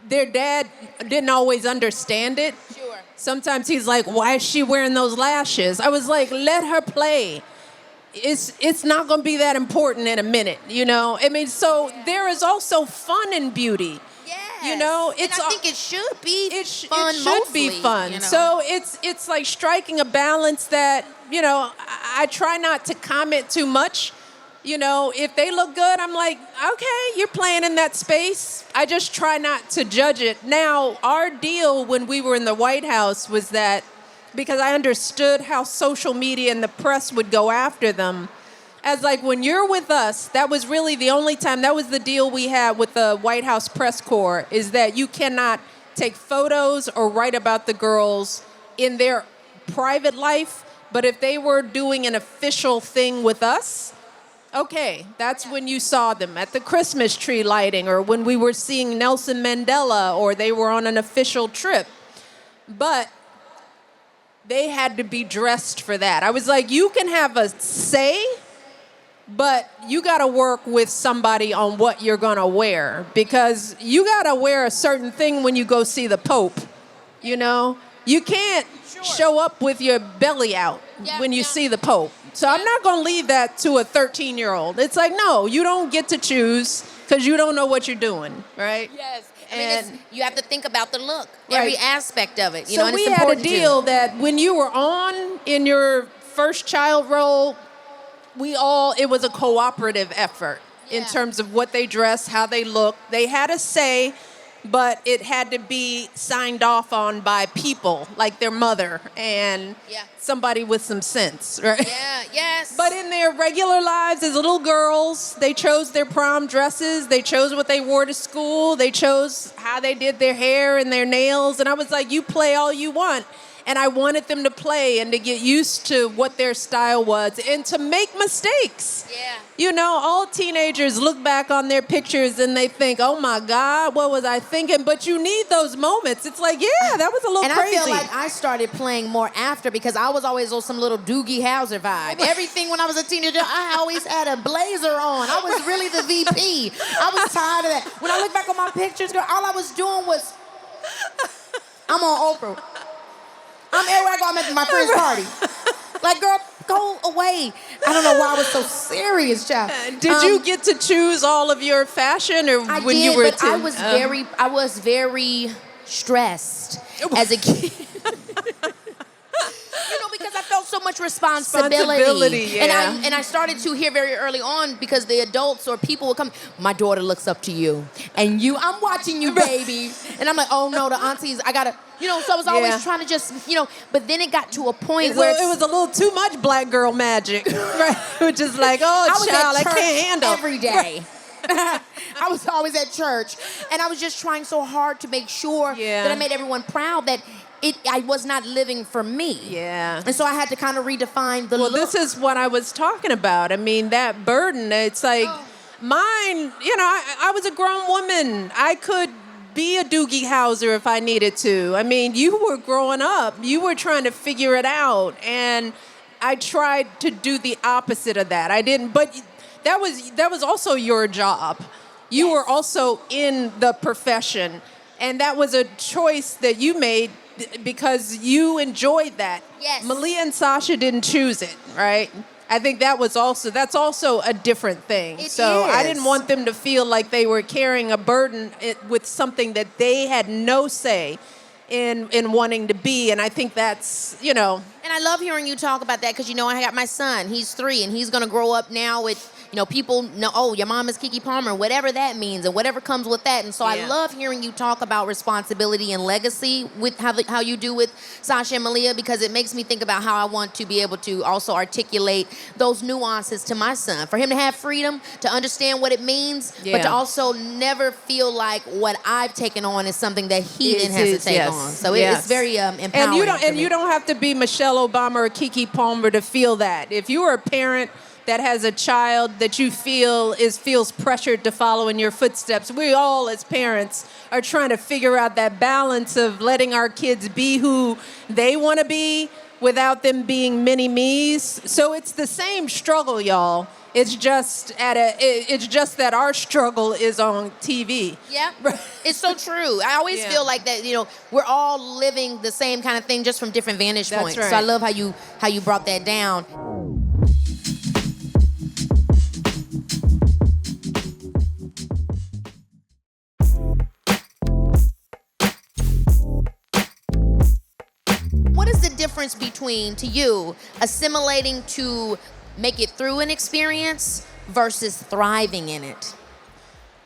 their dad didn't always understand it. Sure. Sometimes he's like, why is she wearing those lashes? I was like, let her play. It's not going to be that important in a minute, you know? I mean, so there is also fun in beauty. Yes. You know, and I think it should be fun. It should mostly, be fun. you know? So it's like striking a balance that, you know, I try not to comment too much. You know, if they look good, I'm like, okay, you're playing in that space. I just try not to judge it. Now, our deal when we were in the White House was that because I understood how social media and the press would go after them, as like when you're with us, that was really the only time, that was the deal we had with the White House press corps, is that you cannot take photos or write about the girls in their private life, but if they were doing an official thing with us, okay, that's when you saw them at the Christmas tree lighting or when we were seeing Nelson Mandela or they were on an official trip. But they had to be dressed for that. I was like, you can have a say, but you got to work with somebody on what you're going to wear because you got to wear a certain thing when you go see the Pope, you know? You can't show up with your belly out when you see the Pope. So I'm not going to leave that to a 13-year-old. It's like, no, you don't get to choose because you don't know what you're doing, right? Yes. I And- mean, you have to think about the look, Right. every aspect of it. You So know, and we it's had a important to. deal that when you were on in your first child role, it was a cooperative effort in Yeah. terms of what they dressed, how they looked. They had a say, but it had to be signed off on by people like their mother and Yeah. somebody with some sense, right? Yeah, yes. But in their regular lives as little girls, they chose their prom dresses. They chose what they wore to school. They chose how they did their hair and their nails. And I was like, you play all you want. And I wanted them to play and to get used to what their style was and to make mistakes. Yeah. You know, all teenagers look back on their pictures and they think, oh my God, what was I thinking? But you need those moments. It's like, yeah, that was a little And crazy. I feel like I started playing more after because I was always on some little Doogie Howser vibe. Everything when I was a teenager, I always had a blazer on. I was really the VP. I was tired of that. When I look back on my pictures, girl, all I was doing was, I'm on Oprah. I'm everywhere I go, I'm at my friend's party. Like, girl, go away. I don't know why I was so serious, child. Did you get to choose all of your fashion, or I when did, you were? but I was very stressed as a kid. You know, because I felt so much responsibility. Yeah. And I started to hear very early on because the adults or people would come, my daughter looks up to you. And I'm watching you, baby. And I'm like, oh no, the aunties, I gotta, you know, so I was always trying to just, you know, but then it got to a point where it was a little too much black girl magic, right? Which is like, oh, I was child, at I church can't handle every day. I was always at church, and I was just trying so hard to make sure that I made everyone proud that I was not living for me. Yeah. And so I had to kind of redefine the Well, look. this is what I was talking about. I mean, that burden, it's like mine, you know, I was a grown woman. I could be a Doogie Howser if I needed to. I mean, you were growing up. You were trying to figure it out. And I tried to do the opposite of that. I didn't, but that was also your job. You were also in the profession. And that was a choice that you made because you enjoyed that. Yes. Malia and Sasha didn't choose it, right? I think that's also a different thing. So I didn't want them to feel like they were carrying a burden with something that they had no say in wanting to be. And I think that's, you know, And I love hearing you talk about that because, I got my son. He's 3, and he's going to grow up now with, people know, oh, your mom is Keke Palmer, whatever that means and whatever comes with that. And so I love hearing you talk about responsibility and legacy with how you do with Sasha and Malia, because it makes me think about how I want to be able to also articulate those nuances to my son. For him to have freedom, to understand what it means, but to also never feel like what I've taken on is something that he then has to take on. So it's very empowering. And you don't have to be Michelle Obama or Keke Palmer to feel that. If you are a parent that has a child that you feels pressured to follow in your footsteps, we all as parents are trying to figure out that balance of letting our kids be who they want to be without them being mini me's. So it's the same struggle, y'all. It's just that our struggle is on TV. Yeah, it's so true. I always feel like that. We're all living the same kind of thing, just from different vantage points. Right. So I love how you brought that down. What is the difference between, to you, assimilating to make it through an experience versus thriving in it?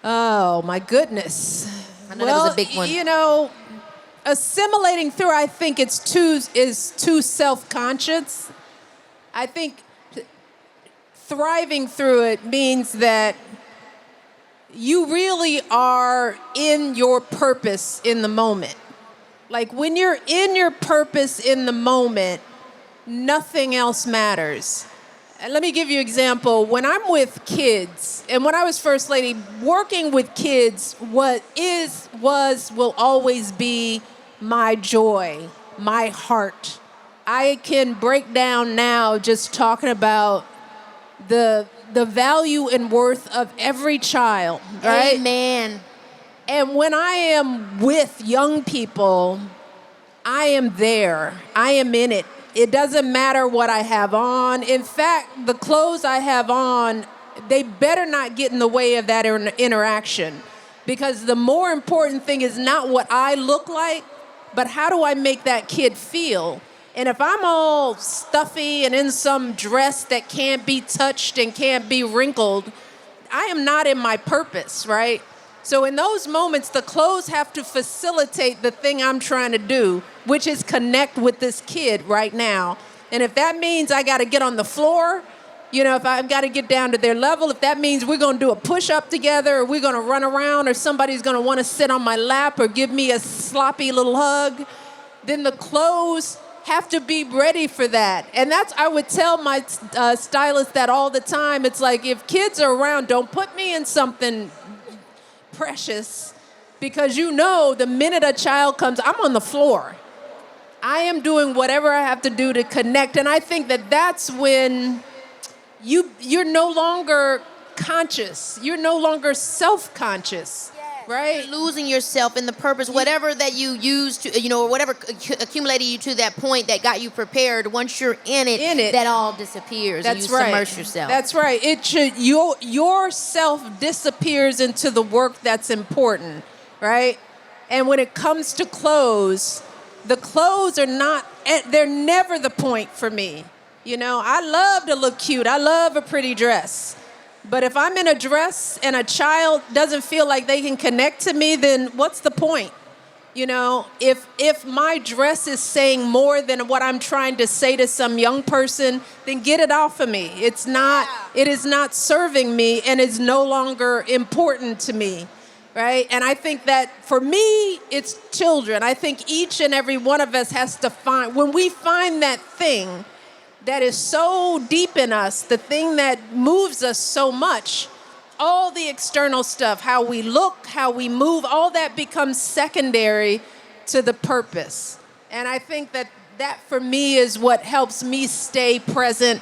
Oh, my goodness. I know that was a big one. Assimilating through, I think is too self-conscious. I think thriving through it means that you really are in your purpose in the moment. Like when you're in your purpose in the moment, nothing else matters. And let me give you an example. When I'm with kids, and when I was First Lady, working with kids, will always be my joy, my heart. I can break down now just talking about the value and worth of every child, right? Amen. And when I am with young people, I am there. I am in it. It doesn't matter what I have on. In fact, the clothes I have on, they better not get in the way of that interaction. Because the more important thing is not what I look like, but how do I make that kid feel? And if I'm all stuffy and in some dress that can't be touched and can't be wrinkled, I am not in my purpose, right? So in those moments, the clothes have to facilitate the thing I'm trying to do, which is connect with this kid right now. And if that means I got to get on the floor, if I've got to get down to their level, if that means we're going to do a push-up together, or we're going to run around, or somebody's going to want to sit on my lap or give me a sloppy little hug, then the clothes have to be ready for that. And I would tell my stylist that all the time. It's like, if kids are around, don't put me in something precious, because the minute a child comes, I'm on the floor. I am doing whatever I have to do to connect. And I think that's when you're no longer conscious. You're no longer self-conscious. Right? You're losing yourself in the purpose, whatever that you used to, or whatever accumulated you to that point that got you prepared. Once you're in it, that all disappears. That's and you submerge yourself. That's right. Your self disappears into the work that's important, right? And when it comes to clothes, the clothes they're never the point for me. I love to look cute. I love a pretty dress. But if I'm in a dress and a child doesn't feel like they can connect to me, then what's the point? If my dress is saying more than what I'm trying to say to some young person, then get it off of me. It is not serving me, and it's no longer important to me, right? And I think that for me, it's children. I think each and every one of us has to when we find that thing that is so deep in us, the thing that moves us so much, all the external stuff, how we look, how we move, all that becomes secondary to the purpose. And I think that for me is what helps me stay present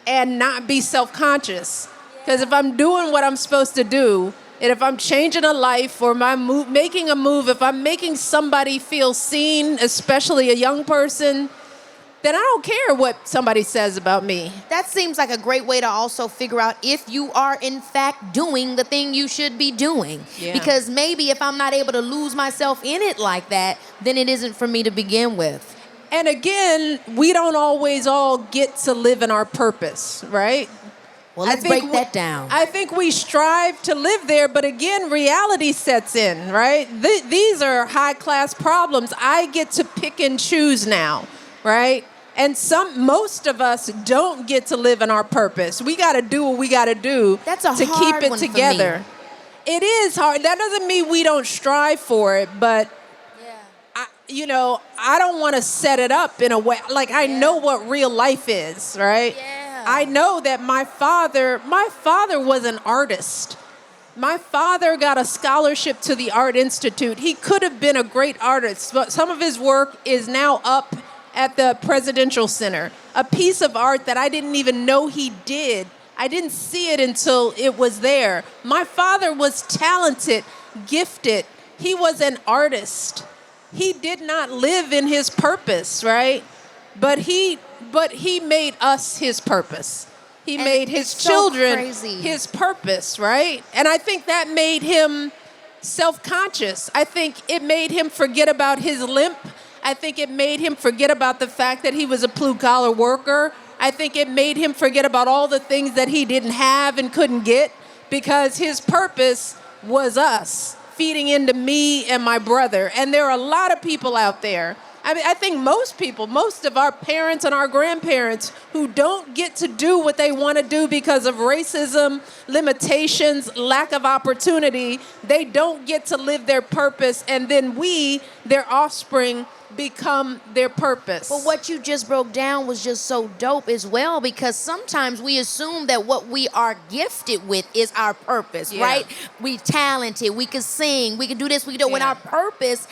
and not be self-conscious. Because if I'm doing what I'm supposed to do, and if I'm changing a life or making a move, if I'm making somebody feel seen, especially a young person, then I don't care what somebody says about me. That seems like a great way to also figure out if you are in fact doing the thing you should be doing. Yeah. Because maybe if I'm not able to lose myself in it like that, then it isn't for me to begin with. And again, we don't always all get to live in our purpose, right? Well, let's break that down. I think we strive to live there, but again, reality sets in, right? These are high-class problems. I get to pick and choose now, right? And most of us don't get to live in our purpose. We got to do what we got to do to keep it together. It is hard. That doesn't mean we don't strive for it, but I don't want to set it up in a way. Like, I know what real life is, right? Yeah. I know that my father was an artist. My father got a scholarship to the Art Institute. He could have been a great artist, but some of his work is now up at the Presidential Center. A piece of art that I didn't even know he did. I didn't see it until it was there. My father was talented, gifted. He was an artist. He did not live in his purpose, right? But he made us his purpose. He made his children his purpose, right? And I think that made him self-conscious. I think it made him forget about his limp. I think it made him forget about the fact that he was a blue-collar worker. I think it made him forget about all the things that he didn't have and couldn't get, because his purpose was us, feeding into me and my brother. And there are a lot of people out there. I mean, I think most of our parents and our grandparents who don't get to do what they want to do because of racism, limitations, lack of opportunity, they don't get to live their purpose. And then we, their offspring, become their purpose. But what you just broke down was just so dope as well, because sometimes we assume that what we are gifted with is our purpose, right? We talented, we can sing, we can do this, we can do it. When our purpose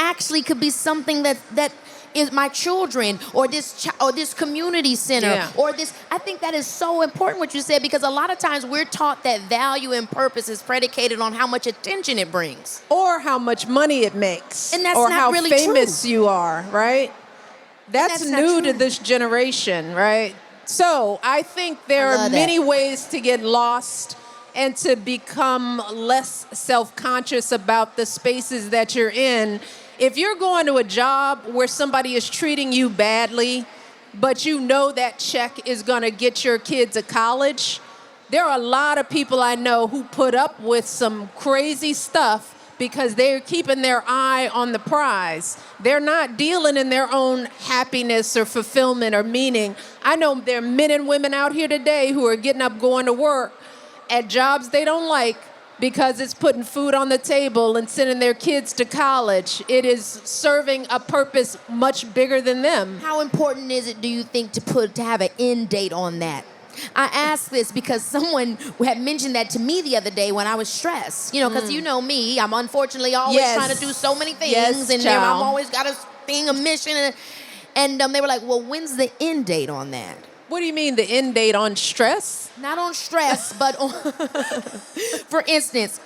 actually could be something that is my children, or this community center, or this. I think that is so important what you said, because a lot of times we're taught that value and purpose is predicated on how much attention it brings, or how much money it makes, and that's or not how really famous true. You are, right? That's new to this generation, right? So I think there are many ways to get lost and to become less self-conscious about the spaces that you're in. If you're going to a job where somebody is treating you badly, but you know that check is going to get your kid to college, there are a lot of people I know who put up with some crazy stuff because they're keeping their eye on the prize. They're not dealing in their own happiness or fulfillment or meaning. I know there are men and women out here today who are getting up, going to work at jobs they don't like, because it's putting food on the table and sending their kids to college. It is serving a purpose much bigger than them. How important is it, do you think, to have an end date on that? I ask this because someone had mentioned that to me the other day when I was stressed. You know, because you know me, I'm unfortunately always trying to do so many things, and I'm always got a thing, a mission, and they were like, well, when's the end date on that? What do you mean, the end date on stress? Not on stress, but on, for instance,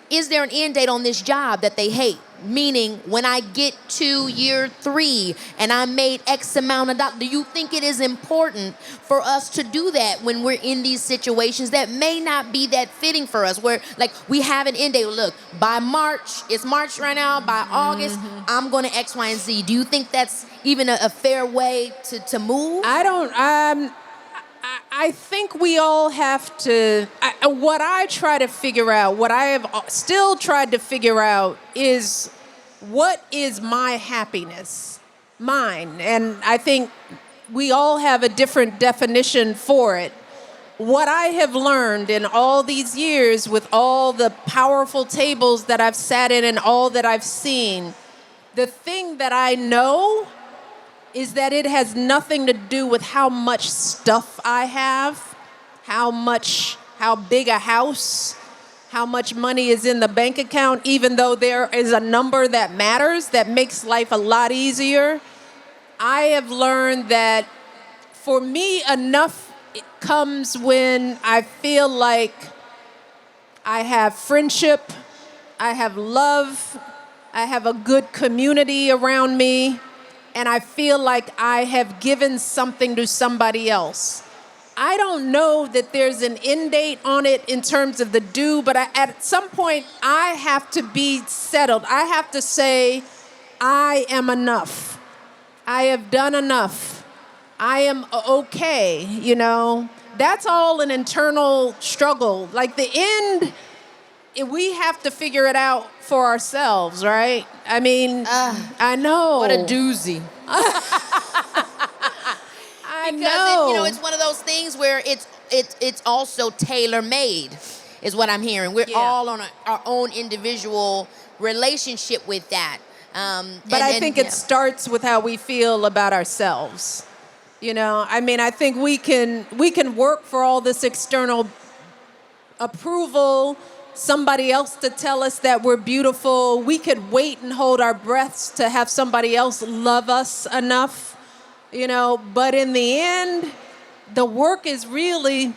is there an end date on this job that they hate? Meaning, when I get to year 3 and I made X amount of dollars, do you think it is important for us to do that when we're in these situations that may not be that fitting for us? Where, like, we have an end date. Look, by March, it's March right now, by August, I'm going to X, Y, and Z. Do you think that's even a fair way to move? I think we all have to, what I try to figure out, what I have still tried to figure out is, what is my happiness? Mine. And I think we all have a different definition for it. What I have learned in all these years, with all the powerful tables that I've sat in and all that I've seen, the thing that I know is that it has nothing to do with how much stuff I have, how big a house, how much money is in the bank account, even though there is a number that matters, that makes life a lot easier. I have learned that for me, enough comes when I feel like I have friendship, I have love, I have a good community around me, and I feel like I have given something to somebody else. I don't know that there's an end date on it in terms of the due, but at some point, I have to be settled. I have to say, I am enough. I have done enough. I am okay, you know. That's all an internal struggle. Like the end, we have to figure it out for ourselves, right? I mean, I know. What a doozy. I Because know. it's one of those things where it's also tailor-made, is what I'm hearing. We're all on our own individual relationship with that. But I think it starts with how we feel about ourselves. You know, I mean, I think we can work for all this external approval, somebody else to tell us that we're beautiful. We could wait and hold our breaths to have somebody else love us enough, you know, but in the end, the work is really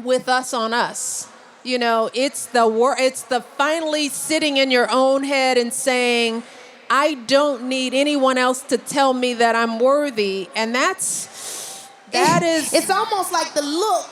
with us on us. You know, it's the finally sitting in your own head and saying, I don't need anyone else to tell me that I'm worthy. And that is... It's almost like the look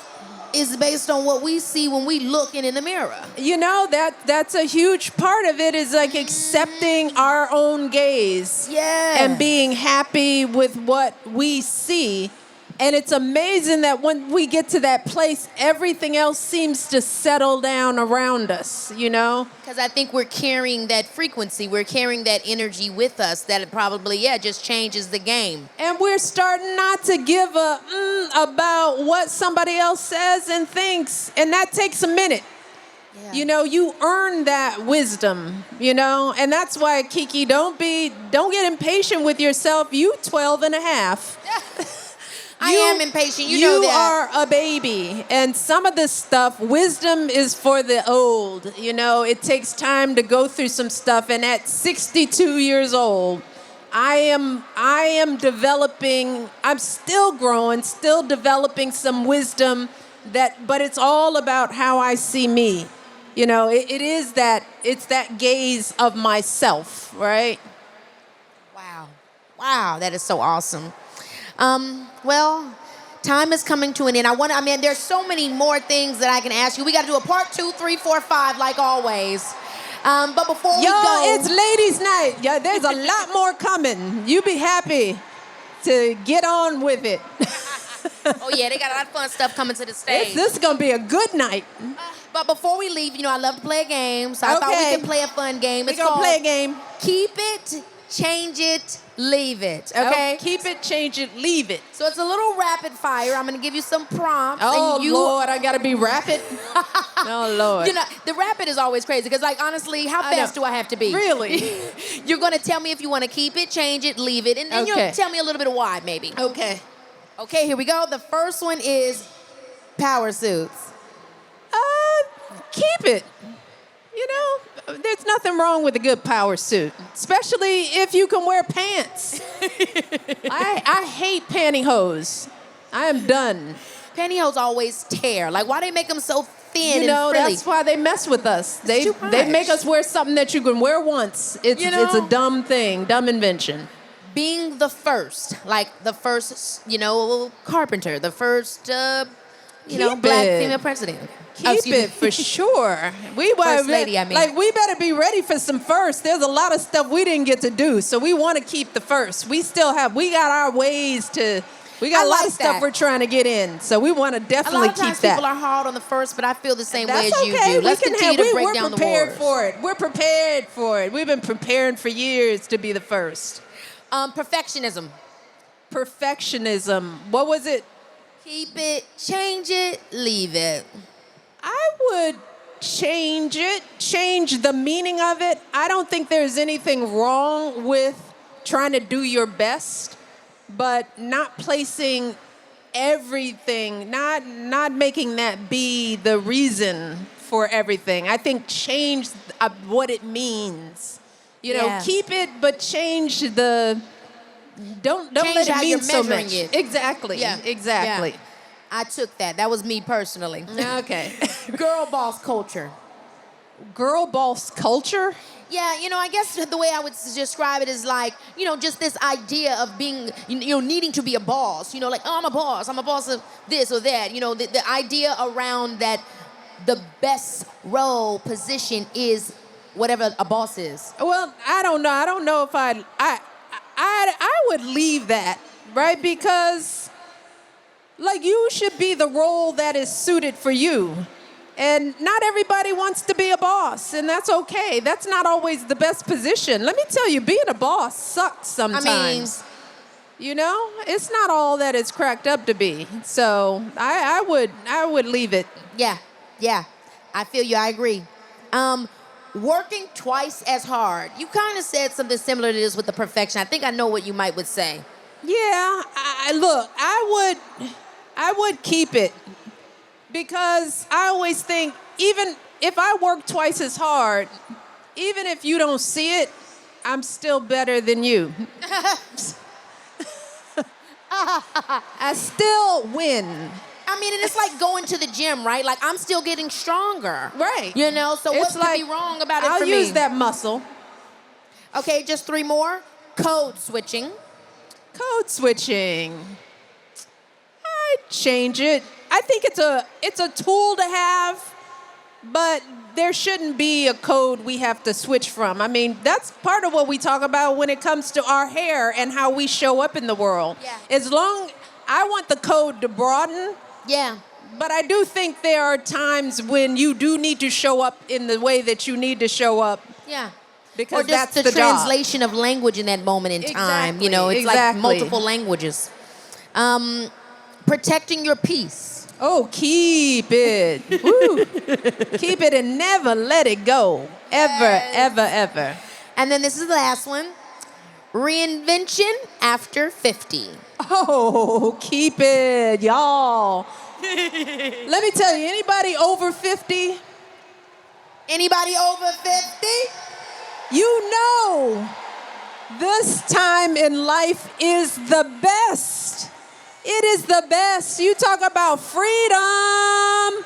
is based on what we see when we looking in the mirror. You know, that's a huge part of it, is like accepting our own gaze. Yeah. And being happy with what we see. And it's amazing that when we get to that place, everything else seems to settle down around us, you know? Because I think we're carrying that frequency, we're carrying that energy with us that it probably, just changes the game. And we're starting not to give a about what somebody else says and thinks. And that takes a minute. Yeah. You know, you earn that wisdom, you know? And that's why, Keke, don't get impatient with yourself. You 12 and a half. I am impatient. You know that. You are a baby. And some of this stuff, wisdom is for the old. You know, it takes time to go through some stuff. And at 62 years old, I am developing, I'm still growing, still developing some wisdom but it's all about how I see me. You know, it's that gaze of myself, right? Wow, that is so awesome. Well, time is coming to an end. There's so many more things that I can ask you. We got to do a part 2, 3, 4, 5, like always. But before we go, it's ladies' night. Yeah, there's a lot more coming. You be happy to get on with it. Oh yeah, they got a lot of fun stuff coming to the stage. This is gonna be a good night. But before we leave, I love to play a game, so I thought we could play a fun game. We're gonna play a game. Keep it, change it, leave it. Okay? Keep it, change it, leave it. So it's a little rapid fire. I'm gonna give you some prompts. Oh, and Lord, I gotta be rapid? Oh, Lord. The rapid is always crazy, because, like, honestly, how fast do I have to be? Really? You're gonna tell me if you wanna keep it, change it, leave it, and then you'll tell me a little bit of why, maybe. Okay, here we go. The first one is power suits. Keep it. You know, there's nothing wrong with a good power suit, especially if you can wear pants. I hate pantyhose. I am done. Pantyhose always tear. Like, why they make them so thin and frilly? That's why they mess with us. They make us wear something that you can wear once. It's a dumb thing, dumb invention. Being the first, like the first, carpenter, the first, black female president. Keep it for sure. First lady, I mean. Like, we better be ready for some first. There's a lot of stuff we didn't get to do, so we want to keep the first. We got our ways to. We got a lot of stuff we're trying to get in, so we want to definitely keep that. A lot of times people are hard on the first, but I feel the same way as you do. Let's continue to break down the wars. We're prepared for it. We're prepared for it. We've been preparing for years to be the first. Perfectionism. What was it? Keep it, change it, leave it. I would change it, change the meaning of it. I don't think there's anything wrong with trying to do your best, but not placing everything, not making that be the reason for everything. I think change what it means. Keep it, but change the. Don't let it mean so much. It. Exactly. Yeah. Exactly. Yeah. I took that. That was me personally. Okay. Girl boss culture. Girl boss culture? Yeah, I guess the way I would describe it is like, just this idea of being, needing to be a boss. Like, oh, I'm a boss of this or that. The idea around that the best role position is whatever a boss is. Well, I don't know. I don't know if I I would leave that, right? Because like you should be the role that is suited for you. And not everybody wants to be a boss, and that's okay. That's not always the best position. Let me tell you, being a boss sucks sometimes. You know, it's not all that it's cracked up to be. So I would leave it. Yeah. I feel you. I agree. Working twice as hard. You kind of said something similar to this with the perfection. I think I know what you would say. Yeah, look, I would keep it. Because I always think, even if I work twice as hard, even if you don't see it, I'm still better than you. I still win. I mean, and it's like going to the gym, right? Like, I'm still getting stronger. Right. You know, so what could be wrong about it for me? I'll use that muscle. Okay, just 3 more. Code switching. Code switching. I'd change it. I think it's a tool to have, but there shouldn't be a code we have to switch from. I mean, that's part of what we talk about when it comes to our hair and how we show up in the world. Yeah. I want the code to broaden. Yeah. But I do think there are times when you do need to show up in the way that you need to show up. Yeah. Because or just that's the job. Translation of language in that moment in time. You know, it's like multiple languages. Protecting your peace. Oh, keep it. Woo. Keep it and never let it go. Ever. And then this is the last one. Reinvention after 50. Oh, keep it, y'all. Let me tell you, anybody over 50? Anybody over 50? You know this time in life is the best. It is the best. You talk about freedom.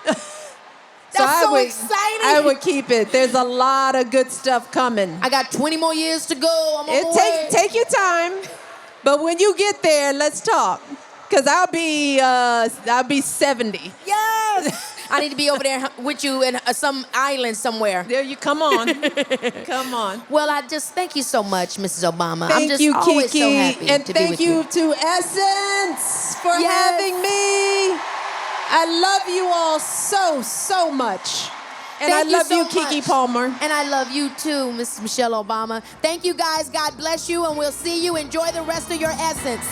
That's so exciting. I would keep it. There's a lot of good stuff coming. I got 20 more years to go. I'm on my way. Take your time. But when you get there, let's talk. Because I'll be 70. Yes. I need to be over there with you in some island somewhere. There you come on. Come on. Well, I just thank you so much, Mrs. Obama. Thank I'm just you, always Keke. so happy and to be with you. thank you to Essence for having me. I love you all so much. And I love you, Keke Palmer. And I love you too, Miss Michelle Obama. Thank you guys. God bless you, and we'll see you. Enjoy the rest of your Essence.